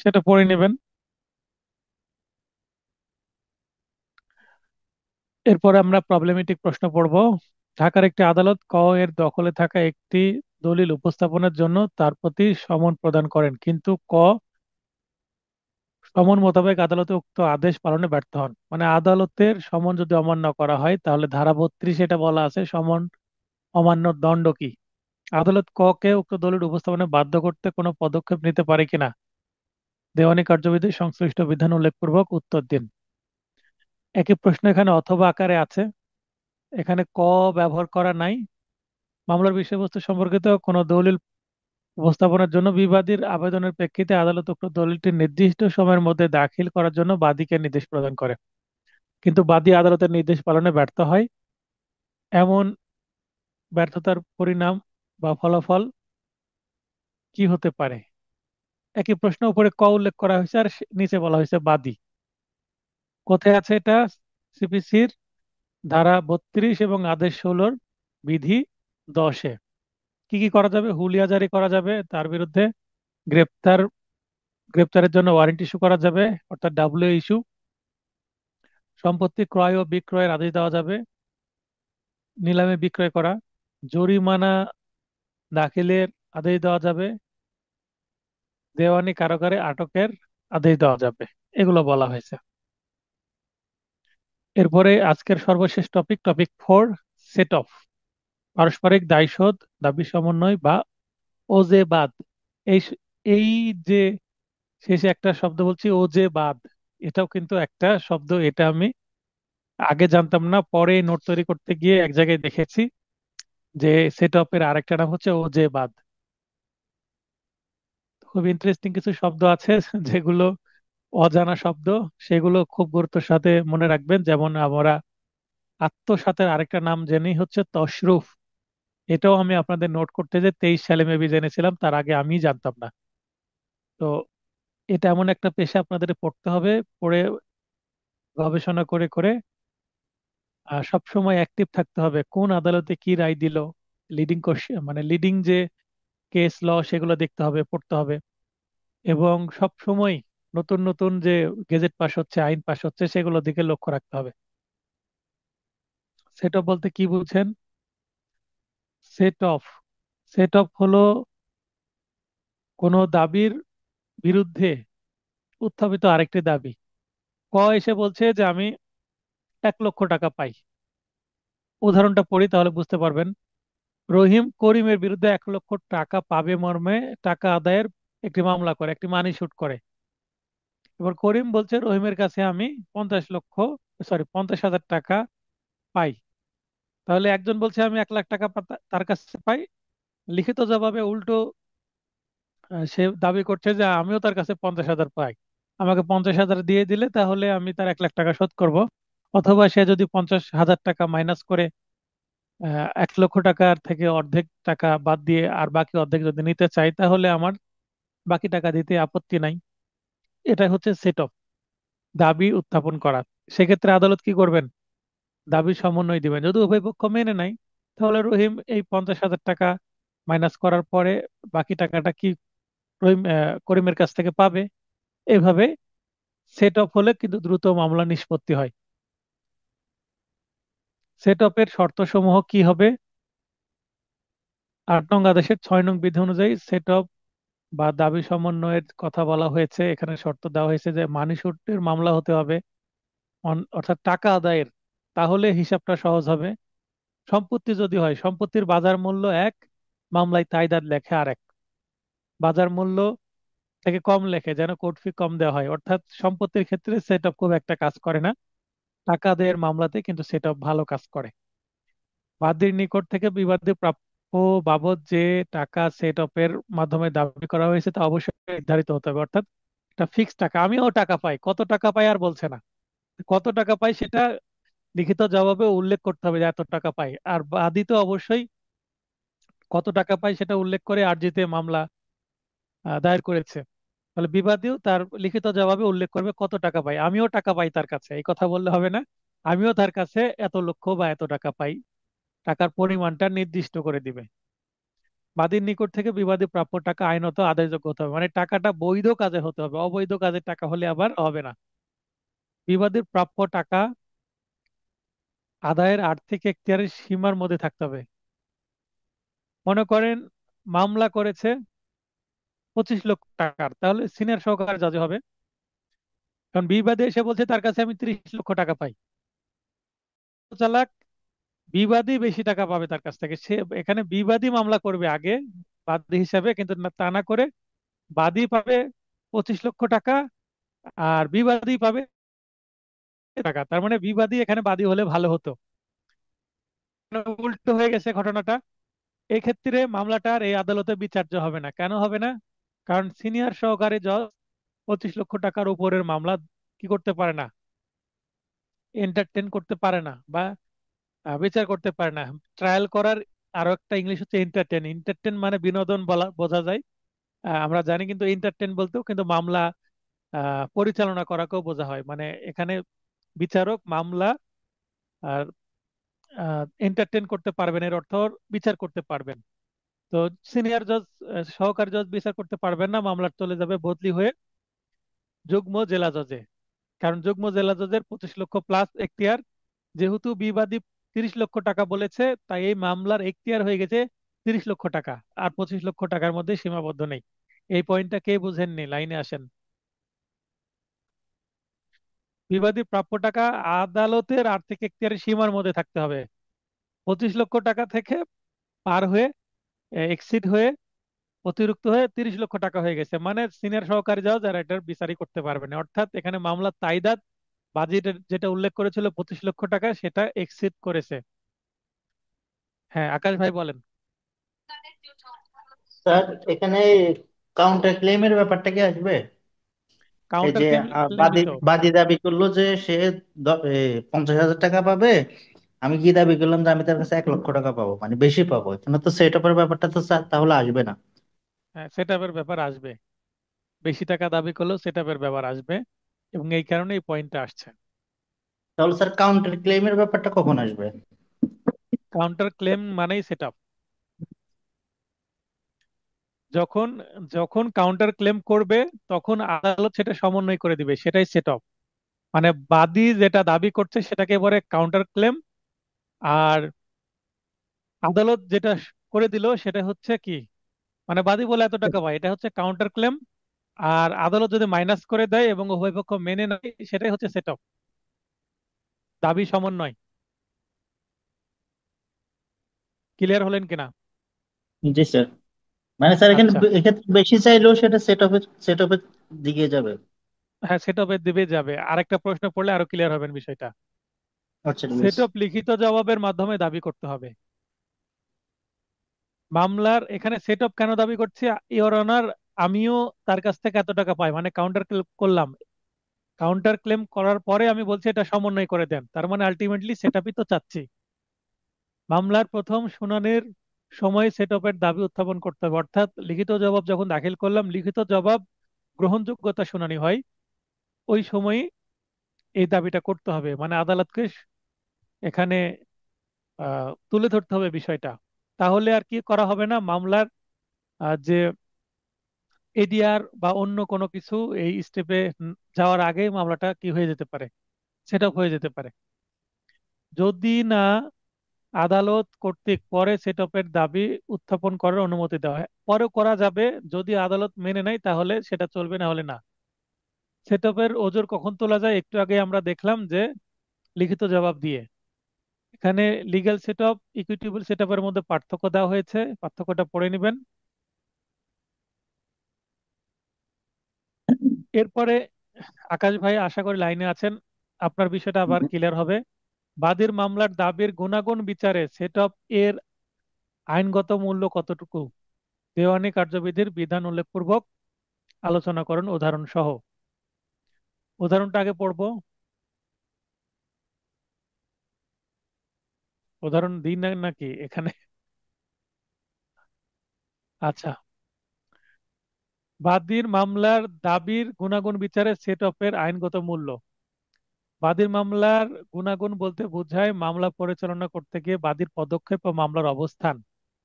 সেটা পড়ে নেবেন। এরপরে আমরা প্রবলেমেটিক প্রশ্ন পড়ব। ঢাকার একটি আদালত ক এর দখলে থাকা একটি দলিল উপস্থাপনের জন্য তার প্রতি সমন প্রদান করেন, কিন্তু ক সমন মোতাবেক আদালতে উক্ত আদেশ পালনে ব্যর্থ হন। মানে আদালতের সমন যদি অমান্য করা হয় তাহলে ধারা 32 এটা বলা আছে সমন অমান্যর দণ্ড কি। আদালত ক কে উক্ত দলিল উপস্থাপনে বাধ্য করতে কোনো পদক্ষেপ নিতে পারে কিনা, দেওয়ানি কার্যবিধি সংশ্লিষ্ট বিধান উল্লেখপূর্বক উত্তর দিন। একই প্রশ্ন এখানে অথবা আকারে আছে, এখানে ক ব্যবহার করা নাই। মামলার বিষয়বস্তু সম্পর্কিত কোনো দলিল উপস্থাপনের জন্য বিবাদীর আবেদনের প্রেক্ষিতে আদালত উক্ত দলিলটি নির্দিষ্ট সময়ের মধ্যে দাখিল করার জন্য বাদীকে নির্দেশ প্রদান করে, কিন্তু বাদী আদালতের নির্দেশ পালনে ব্যর্থ হয়। এমন ব্যর্থতার পরিণাম বা ফলাফল কি হতে পারে। একই প্রশ্ন উপরে ক উল্লেখ করা হয়েছে আর নিচে বলা হয়েছে বাদী। কোথায় আছে এটা? সিপিসির ধারা 32 এবং আদেশ 16 বিধি 10-এ। কি কি করা যাবে? হুলিয়া জারি করা যাবে তার বিরুদ্ধে, গ্রেপ্তার গ্রেপ্তারের জন্য ওয়ারেন্ট ইস্যু করা যাবে অর্থাৎ ডাব্লিউ ইস্যু, সম্পত্তি ক্রয় ও বিক্রয়ের আদেশ দেওয়া যাবে, নিলামে বিক্রয় করা, জরিমানা দাখিলের আদেশ দেওয়া যাবে, দেওয়ানি কারাগারে আটকের আদেশ দেওয়া যাবে। এগুলো বলা হয়েছে। এরপরে আজকের সর্বশেষ টপিক, টপিক 4, সেট অফ, পারস্পরিক দায়শোধ, দাবি সমন্বয় বা ওজে বাদ। এই এই যে শেষে একটা শব্দ বলছি ওজে বাদ, এটাও কিন্তু একটা শব্দ। এটা আমি আগে জানতাম না, পরে নোট তৈরি করতে গিয়ে এক জায়গায় দেখেছি যে সেট অফের আরেকটা নাম হচ্ছে ওজে বাদ। খুব ইন্টারেস্টিং কিছু শব্দ আছে যেগুলো অজানা শব্দ, সেগুলো খুব গুরুত্বের সাথে মনে রাখবেন। যেমন আমরা আত্মসাতের আরেকটা নাম জেনেই হচ্ছে তশরুফ, এটাও আমি আপনাদের নোট করতে যে 23 সালে মেবি জেনেছিলাম, তার আগে আমি জানতাম না। তো এটা এমন একটা পেশা, আপনাদের পড়তে হবে, পড়ে গবেষণা করে করে সব সময় অ্যাক্টিভ থাকতে হবে। কোন আদালতে কি রায় দিল, লিডিং কোশ্চেন মানে লিডিং যে কেস ল, সেগুলো দেখতে হবে, পড়তে হবে। এবং সব সময় নতুন নতুন যে গেজেট পাস হচ্ছে, আইন পাস হচ্ছে, সেগুলো দিকে লক্ষ্য রাখতে হবে। সেট অফ বলতে কি বুঝেন? সেট অফ, সেট অফ হলো কোনো দাবির বিরুদ্ধে উত্থাপিত আরেকটি দাবি। ক এসে বলছে যে আমি 1 লক্ষ টাকা পাই। উদাহরণটা পড়ি তাহলে বুঝতে পারবেন। রহিম করিমের বিরুদ্ধে 1 লক্ষ টাকা পাবে মর্মে টাকা আদায়ের একটি মামলা করে, একটি মানি শুট করে। এবার করিম বলছে রহিমের কাছে আমি 50 হাজার টাকা পাই। তাহলে একজন বলছে আমি 1 লাখ টাকা তার কাছে পাই, লিখিত জবাবে উল্টো সে দাবি করছে যে আমিও তার কাছে 50 হাজার পাই, আমাকে 50 হাজার দিয়ে দিলে তাহলে আমি তার 1 লাখ টাকা শোধ করব। অথবা সে যদি 50 হাজার টাকা মাইনাস করে 1 লক্ষ টাকার থেকে অর্ধেক টাকা বাদ দিয়ে আর বাকি অর্ধেক যদি নিতে চাই, তাহলে আমার বাকি টাকা দিতে আপত্তি নাই। এটা হচ্ছে সেট অফ, দাবি উত্থাপন করা। সেক্ষেত্রে আদালত কি করবেন? দাবি সমন্বয় দিবেন। যদি উভয় পক্ষ মেনে নেয় তাহলে রহিম এই 50 হাজার টাকা মাইনাস করার পরে বাকি টাকাটা কি করিমের কাছ থেকে পাবে। এভাবে সেট অফ হলে কিন্তু দ্রুত মামলা নিষ্পত্তি হয়। সেট অফের শর্তসমূহ কি হবে? 8 নং আদেশের 6 নং বিধি অনুযায়ী সেট অফ বা দাবি সমন্বয়ের কথা বলা হয়েছে। এখানে শর্ত দেওয়া হয়েছে যে মানি শুটের মামলা হতে হবে, অর্থাৎ টাকা আদায়ের, তাহলে হিসাবটা সহজ হবে। সম্পত্তি যদি হয়, সম্পত্তির বাজার মূল্য এক, মামলায় তাইদাদ লেখে আর এক, বাজার মূল্য থেকে কম লেখে যেন কোর্ট ফি কম দেওয়া হয়। অর্থাৎ সম্পত্তির ক্ষেত্রে সেট অফ খুব একটা কাজ করে না, টাকা আদায়ের মামলাতে কিন্তু সেট অফ ভালো কাজ করে। বাদীর নিকট থেকে বিবাদী প্রাপ্য বাবদ যে টাকা সেট অফের মাধ্যমে দাবি করা হয়েছে তা অবশ্যই নির্ধারিত হতে হবে। অর্থাৎ একটা ফিক্সড টাকা, আমিও টাকা পাই, কত টাকা পাই আর বলছে না, কত টাকা পাই সেটা লিখিত জবাবে উল্লেখ করতে হবে যে এত টাকা পাই। আর বাদী তো অবশ্যই কত টাকা পাই সেটা উল্লেখ করে আর্জিতে মামলা দায়ের করেছে। তাহলে বিবাদীও তার লিখিত জবাবে উল্লেখ করবে কত টাকা পাই, আমিও টাকা পাই তার কাছে, এই কথা বললে হবে না। আমিও তার কাছে এত লক্ষ বা এত টাকা পাই, টাকার পরিমাণটা নির্দিষ্ট করে দিবে। বাদীর নিকট থেকে বিবাদী প্রাপ্য টাকা আইনত আদায়যোগ্য হতে হবে, মানে টাকাটা বৈধ কাজে হতে হবে, অবৈধ কাজের টাকা হলে আবার হবে না। বিবাদীর প্রাপ্য টাকা আদায়ের আর্থিক এখতিয়ারের সীমার মধ্যে থাকতে হবে। মনে করেন মামলা করেছে 25 লক্ষ টাকার, তাহলে সিনিয়র সহকারী জজ হবে। কারণ বিবাদী এসে বলছে তার কাছে আমি 30 লক্ষ টাকা পাই, চালাক বিবাদী বেশি টাকা পাবে তার কাছ থেকে, সে এখানে বিবাদী মামলা করবে আগে বাদী হিসাবে, কিন্তু তা না করে বাদী পাবে 25 লক্ষ টাকা আর বিবাদী পাবে টাকা, তার মানে বিবাদী এখানে বাদী হলে ভালো হতো। মানে উল্টো হয়ে গেছে ঘটনাটা। এই ক্ষেত্রে মামলাটার এই আদালতে বিচার্য হবে না। কেন হবে না? কারণ সিনিয়র সহকারী জজ 25 লক্ষ টাকার উপরের মামলা কি করতে পারে না, এন্টারটেন করতে পারে না বা বিচার করতে পারে না। ট্রায়াল করার আরো একটা ইংলিশ হচ্ছে এন্টারটেন। এন্টারটেন মানে বিনোদন বলা বোঝা যায়, আমরা জানি, কিন্তু এন্টারটেন বলতেও কিন্তু মামলা পরিচালনা করাকেও বোঝা হয়। মানে এখানে বিচারক মামলা আর এন্টারটেন করতে পারবেন, এর অর্থ বিচার করতে পারবেন। তো সিনিয়র জজ সহকারী জজ বিচার করতে পারবেন না, মামলার চলে যাবে বদলি হয়ে যুগ্ম জেলা জজে। কারণ যুগ্ম জেলা জজের 25 লক্ষ প্লাস এখতিয়ার, যেহেতু বিবাদী 30 লক্ষ টাকা বলেছে, তাই এই মামলার এখতিয়ার হয়ে গেছে 30 লক্ষ টাকা, আর 25 লক্ষ টাকার মধ্যে সীমাবদ্ধ নেই। এই পয়েন্টটা কে বুঝেননি লাইনে আসেন। বিবাদী প্রাপ্য টাকা আদালতের আর্থিক এখতিয়ারের সীমার মধ্যে থাকতে হবে। 25 লক্ষ টাকা থেকে পার হয়ে এক্সিড হয়ে অতিরিক্ত হয়ে 30 লক্ষ টাকা হয়ে গেছে, মানে সিনিয়র সহকারী জজ আর এটার বিচারই করতে পারবে না। অর্থাৎ এখানে মামলার তাইদাদ বাজেটের যেটা উল্লেখ করেছিল 25 লক্ষ টাকা, সেটা এক্সিড করেছে। হ্যাঁ, আকাশ ভাই বলেন। স্যার, এখানে কাউন্টার ক্লেমের ব্যাপারটা কি আসবে? এই কাউন্টার যে ক্লেমই বাদী তো। বাদী দাবি করলো যে সে 50,000 টাকা পাবে, আমি কি দাবি করলাম যে আমি তার কাছে 1 লক্ষ টাকা পাবো, মানে বেশি পাবো, এখানে তো সেট আপের ব্যাপারটা তো স্যার তাহলে আসবে না। হ্যাঁ, সেটআপের ব্যাপার আসবে, বেশি টাকা দাবি করলেও সেটআপের ব্যাপার আসবে, এবং এই কারণে এই পয়েন্টটা আসছে। তাহলে স্যার কাউন্টার ক্লেমের ব্যাপারটা কখন আসবে? কাউন্টার ক্লেম মানেই সেটআপ। যখন যখন কাউন্টার ক্লেম করবে তখন আদালত সেটা সমন্বয় করে দিবে, সেটাই সেটআপ। মানে বাদী যেটা দাবি করছে সেটাকে বলে কাউন্টার ক্লেম, আর আদালত যেটা করে দিল সেটা হচ্ছে কি, মানে বাদী বলে এত টাকা পায়, এটা হচ্ছে কাউন্টার ক্লেম। আর আদালত যদি মাইনাস করে দেয় এবং উভয় পক্ষ মেনে নেয়, সেটাই হচ্ছে সেটআপ, দাবি সমন্বয়। ক্লিয়ার হলেন কিনা? জি স্যার। মানে স্যার এখানে আচ্ছা। এক্ষেত্রে বেশি চাইলেও সেটা সেট আপের দিকে যাবে। হ্যাঁ, সেটআপের দিবে যাবে। আরেকটা প্রশ্ন পড়লে আরো ক্লিয়ার হবেন বিষয়টা। আচ্ছা, ঠিক আছে। সেটআপ লিখিত জবাবের মাধ্যমে দাবি করতে হবে। মামলার এখানে সেটআপ কেন দাবি করছি? ইওর অনার, আমিও তার কাছ থেকে এত টাকা পাই, মানে কাউন্টার ক্লেম করলাম, কাউন্টার ক্লেম করার পরে আমি বলছি এটা সমন্বয় করে দেন, তার মানে আলটিমেটলি সেটআপই তো চাচ্ছি। মামলার প্রথম শুনানির সময় সেটআপের দাবি উত্থাপন করতে হবে, অর্থাৎ লিখিত জবাব যখন দাখিল করলাম, লিখিত জবাব গ্রহণযোগ্যতা শুনানি হয়, ওই সময় এই দাবিটা করতে হবে। মানে আদালতকে এখানে তুলে ধরতে হবে বিষয়টা। তাহলে আর কি করা হবে না, মামলার যে এডিআর বা অন্য কোনো কিছু এই স্টেপে যাওয়ার আগে মামলাটা কি হয়ে যেতে পারে, সেটআপ হয়ে যেতে পারে। যদি না আদালত কর্তৃক পরে সেটআপের দাবি উত্থাপন করার অনুমতি দেওয়া হয়, পরে করা যাবে, যদি আদালত মেনে নেয় তাহলে সেটা চলবে, না হলে না। সেটআপের ওজোর কখন তোলা যায়? একটু আগে আমরা দেখলাম যে লিখিত জবাব দিয়ে। এখানে লিগ্যাল সেটআপ ইকুইটেবল সেটআপের মধ্যে পার্থক্য দেওয়া হয়েছে, পার্থক্যটা পড়ে নেবেন। এরপরে আকাশ ভাই আশা করি লাইনে আছেন, আপনার বিষয়টা আবার ক্লিয়ার হবে। বাদীর মামলার দাবির গুণাগুণ বিচারে সেটআপ এর আইনগত মূল্য কতটুকু, দেওয়ানি কার্যবিধির বিধান উল্লেখপূর্বক আলোচনা করুন উদাহরণ সহ। উদাহরণটা আগে পড়বো, উদাহরণ দিই না নাকি এখানে? আচ্ছা। বাদীর মামলার দাবির গুণাগুণ বিচারে সেটআপের আইনগত মূল্য। বাদীর মামলার গুণাগুণ বলতে বোঝায় মামলা পরিচালনা করতে গিয়ে বাদীর পদক্ষেপ ও মামলার অবস্থান।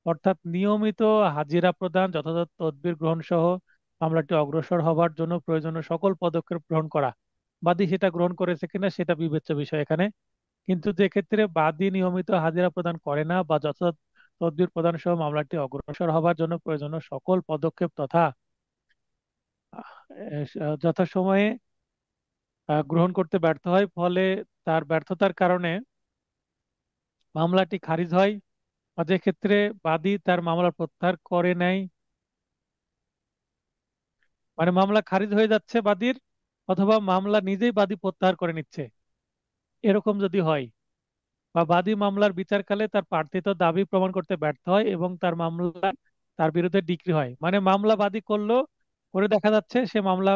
অর্থাৎ নিয়মিত হাজিরা প্রদান, যথাযথ তদবির গ্রহণ সহ মামলাটি অগ্রসর হবার জন্য প্রয়োজনীয় সকল পদক্ষেপ গ্রহণ করা। বাদী সেটা গ্রহণ করেছে কিনা সেটা বিবেচ্য বিষয় এখানে। কিন্তু যে ক্ষেত্রে বাদী নিয়মিত হাজিরা প্রদান করে না বা যথাযথ তদবির প্রদান সহ মামলাটি অগ্রসর হবার জন্য প্রয়োজনীয় সকল পদক্ষেপ তথা যথাসময়ে গ্রহণ করতে ব্যর্থ হয়, ফলে তার ব্যর্থতার কারণে মামলাটি খারিজ হয়, বা যে ক্ষেত্রে বাদী তার মামলা প্রত্যাহার করে নেয়, মানে মামলা খারিজ হয়ে যাচ্ছে বাদীর, অথবা মামলা নিজেই বাদী প্রত্যাহার করে নিচ্ছে, এরকম যদি হয়, বা বাদী মামলার বিচারকালে তার প্রার্থিত দাবি প্রমাণ করতে ব্যর্থ হয় এবং তার মামলা তার বিরুদ্ধে ডিক্রি হয়, মানে মামলা বাদী করলো, করে দেখা যাচ্ছে সে মামলা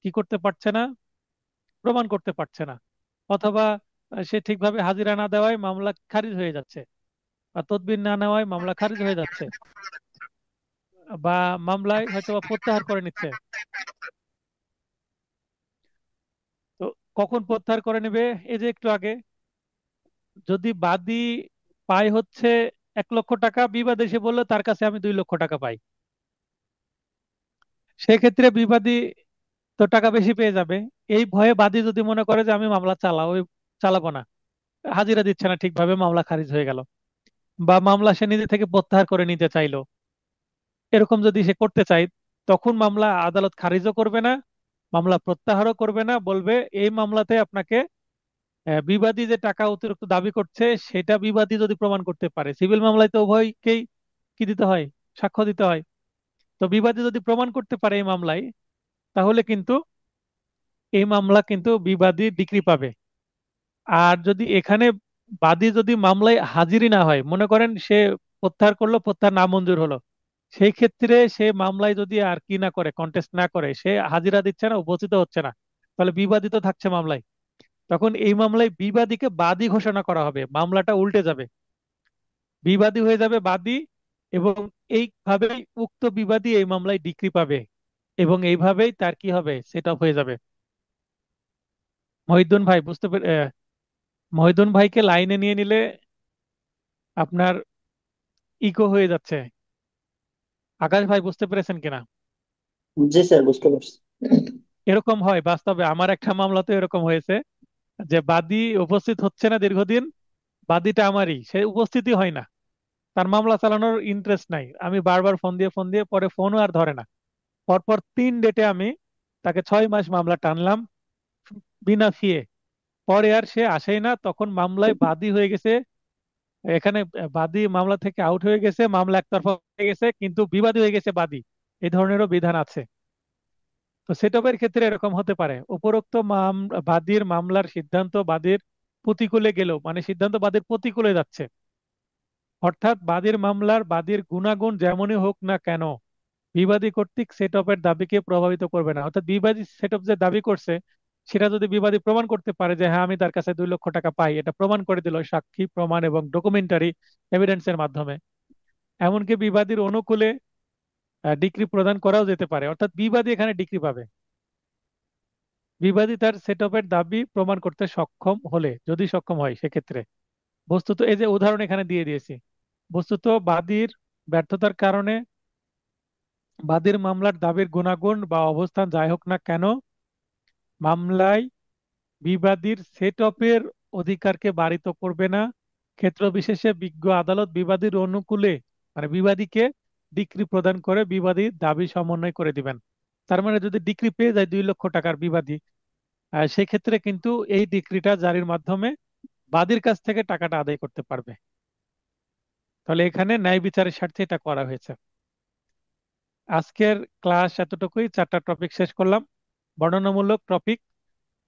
কি করতে পারছে না, প্রমাণ করতে পারছে না, অথবা সে ঠিকভাবে হাজিরা না দেওয়ায় মামলা খারিজ হয়ে যাচ্ছে, বা তদবির না নেওয়ায় মামলা খারিজ হয়ে যাচ্ছে, বা মামলায় হয়তো বা প্রত্যাহার করে নিচ্ছে। তো কখন প্রত্যাহার করে নেবে? এই যে একটু আগে, যদি বাদী পায় হচ্ছে 1 লক্ষ টাকা, বিবাদী এসে বললো তার কাছে আমি 2 লক্ষ টাকা পাই, সেক্ষেত্রে বিবাদী তো টাকা বেশি পেয়ে যাবে। এই ভয়ে বাদী যদি মনে করে যে আমি মামলা চালাবো না, হাজিরা দিচ্ছে না ঠিকভাবে, মামলা খারিজ হয়ে গেল, বা মামলা সে নিজে থেকে প্রত্যাহার করে নিতে চাইলো, এরকম যদি সে করতে চায়, তখন মামলা আদালত খারিজও করবে না, মামলা প্রত্যাহারও করবে না, বলবে এই মামলাতে আপনাকে বিবাদী যে টাকা অতিরিক্ত দাবি করছে সেটা বিবাদী যদি প্রমাণ করতে পারে, সিভিল মামলায় তো উভয়কেই কি দিতে হয়, সাক্ষ্য দিতে হয়। তো বিবাদী যদি প্রমাণ করতে পারে এই মামলায়, তাহলে কিন্তু এই মামলা কিন্তু বিবাদী ডিক্রি পাবে। আর যদি এখানে বাদী যদি মামলায় হাজিরই না হয়, মনে করেন সে প্রত্যাহার করলো, প্রত্যাহার নামঞ্জুর হলো, সেই ক্ষেত্রে সে মামলায় যদি আর কি না করে, কন্টেস্ট না করে, সে হাজিরা দিচ্ছে না, উপস্থিত হচ্ছে না, তাহলে বিবাদী তো থাকছে মামলায়। তখন এই মামলায় বিবাদীকে বাদী ঘোষণা করা হবে, মামলাটা উল্টে যাবে, বিবাদী হয়ে যাবে বাদী, এবং এইভাবেই উক্ত বিবাদী এই মামলায় ডিক্রি পাবে, এবং এইভাবেই তার কি হবে, সেট অফ হয়ে যাবে। মহিউদ্দিন ভাই মহিউদ্দিন ভাইকে লাইনে নিয়ে নিলে আপনার ইকো হয়ে যাচ্ছে। আকাশ ভাই বুঝতে পেরেছেন কিনা? জি স্যার, বুঝতে পারছি। এরকম হয় বাস্তবে, আমার একটা মামলাতে এরকম হয়েছে যে বাদী উপস্থিত হচ্ছে না দীর্ঘদিন, বাদীটা আমারই, সে উপস্থিতই হয় না, তার মামলা চালানোর ইন্টারেস্ট নাই, আমি বারবার ফোন দিয়ে পরে ফোনও আর ধরে না, পরপর 3 ডেটে আমি তাকে 6 মাস মামলা টানলাম বিনা ফিয়ে, পরে আর সে আসেই না, তখন মামলায় বাদী হয়ে গেছে, এখানে বাদী মামলা থেকে আউট হয়ে গেছে, মামলা একতরফা হয়ে গেছে, কিন্তু বিবাদী হয়ে গেছে বাদী, এই ধরনেরও বিধান আছে। তো সেটপের ক্ষেত্রে এরকম হতে পারে, উপরোক্ত বাদীর মামলার সিদ্ধান্ত বাদীর প্রতিকূলে গেলেও, মানে সিদ্ধান্ত বাদীর প্রতিকূলে যাচ্ছে, অর্থাৎ বাদীর মামলার বাদীর গুণাগুণ যেমনই হোক না কেন, বিবাদী কর্তৃক সেটপের দাবিকে প্রভাবিত করবে না। অর্থাৎ বিবাদী সেটপ যে দাবি করছে, সেটা যদি বিবাদী প্রমাণ করতে পারে যে হ্যাঁ আমি তার কাছে 2 লক্ষ টাকা পাই, এটা প্রমাণ করে দিল সাক্ষী প্রমাণ এবং ডকুমেন্টারি এভিডেন্সের মাধ্যমে, এমনকি বিবাদীর অনুকূলে ডিক্রি প্রদান করাও যেতে পারে, অর্থাৎ বিবাদী এখানে ডিক্রি পাবে, বিবাদী তার সেটপের দাবি প্রমাণ করতে সক্ষম হলে, যদি সক্ষম হয় সেক্ষেত্রে। বস্তুত এই যে উদাহরণ এখানে দিয়ে দিয়েছি, বস্তুত বাদীর ব্যর্থতার কারণে বাদীর মামলার দাবির গুণাগুণ বা অবস্থান যাই হোক না কেন, মামলায় বিবাদীর সেটঅপের অধিকারকে বারিত করবে না। ক্ষেত্র বিশেষে বিজ্ঞ আদালত বিবাদীর অনুকূলে, মানে বিবাদীকে ডিক্রি প্রদান করে বিবাদীর দাবি সমন্বয় করে দিবেন। তার মানে যদি ডিক্রি পেয়ে যায় 2 লক্ষ টাকার বিবাদী, সেক্ষেত্রে কিন্তু এই ডিক্রিটা জারির মাধ্যমে বাদীর কাছ থেকে টাকাটা আদায় করতে পারবে। তাহলে এখানে ন্যায় বিচারের স্বার্থে এটা করা হয়েছে। আজকের ক্লাস এতটুকুই, 4টা টপিক শেষ করলাম, বর্ণনামূলক টপিক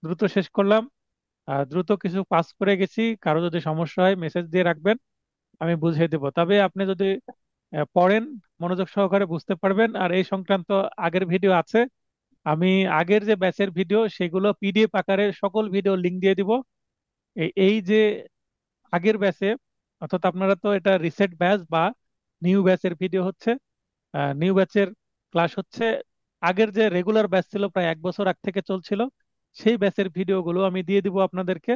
দ্রুত শেষ করলাম। দ্রুত কিছু পাস করে গেছি, কারো যদি সমস্যা হয় মেসেজ দিয়ে রাখবেন, আমি বুঝিয়ে দেব। তবে আপনি যদি পড়েন, মনোযোগ সহকারে বুঝতে পারবেন। আর এই সংক্রান্ত আগের ভিডিও আছে, আমি আগের যে ব্যাচের ভিডিও সেগুলো পিডিএফ আকারে সকল ভিডিও লিংক দিয়ে দিব। এই এই যে আগের ব্যাচে, অর্থাৎ আপনারা তো এটা রিসেট ব্যাচ বা নিউ ব্যাচের ভিডিও হচ্ছে, নিউ ব্যাচের ক্লাস হচ্ছে, আগের যে রেগুলার ব্যাচ ছিল প্রায় 1 বছর আগ থেকে চলছিল, সেই ব্যাচের ভিডিওগুলো আমি দিয়ে দিব আপনাদেরকে,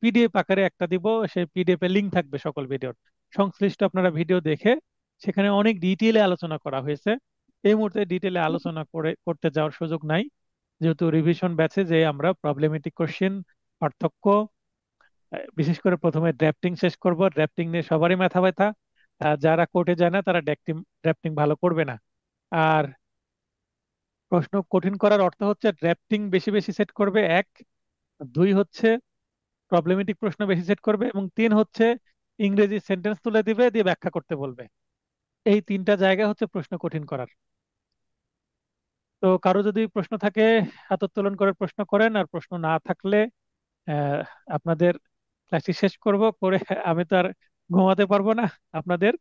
পিডিএফ আকারে একটা দিব, সেই পিডিএফ এ লিংক থাকবে সকল ভিডিওর, সংশ্লিষ্ট আপনারা ভিডিও দেখে সেখানে অনেক ডিটেইলে আলোচনা করা হয়েছে। এই মুহূর্তে ডিটেইলে আলোচনা করতে যাওয়ার সুযোগ নাই, যেহেতু রিভিশন ব্যাচে যে আমরা প্রবলেমেটিক কোশ্চেন, পার্থক্য, বিশেষ করে প্রথমে ড্রাফটিং শেষ করব। ড্রাফটিং নিয়ে সবারই মাথা ব্যথা। যারা কোর্টে যায় না তারা ড্রাফটিং ড্রাফটিং ভালো করবে না। আর প্রশ্ন কঠিন করার অর্থ হচ্ছে ড্রাফটিং বেশি বেশি সেট করবে, এক। দুই হচ্ছে প্রবলেমেটিক প্রশ্ন বেশি সেট করবে, এবং তিন হচ্ছে ইংরেজি সেন্টেন্স তুলে দিবে, দিয়ে ব্যাখ্যা করতে বলবে। এই তিনটা জায়গা হচ্ছে প্রশ্ন কঠিন করার। তো কারো যদি প্রশ্ন থাকে হাত উত্তোলন করে প্রশ্ন করেন, আর প্রশ্ন না থাকলে আহ, আপনাদের ক্লাসটি শেষ করব করে। আমি তো আর ঘুমাতে পারবো না। আপনাদের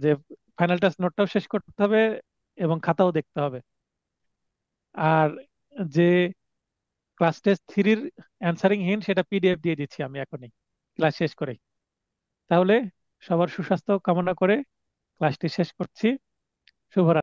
যে ফাইনাল টাচ নোটটাও শেষ করতে হবে এবং খাতাও দেখতে হবে। আর যে ক্লাস টেস্ট থ্রির অ্যান্সারিং হিন্ট সেটা পিডিএফ দিয়ে দিচ্ছি আমি এখনই, ক্লাস শেষ করে। তাহলে সবার সুস্বাস্থ্য কামনা করে ক্লাসটি শেষ করছি। শুভরাত্রি।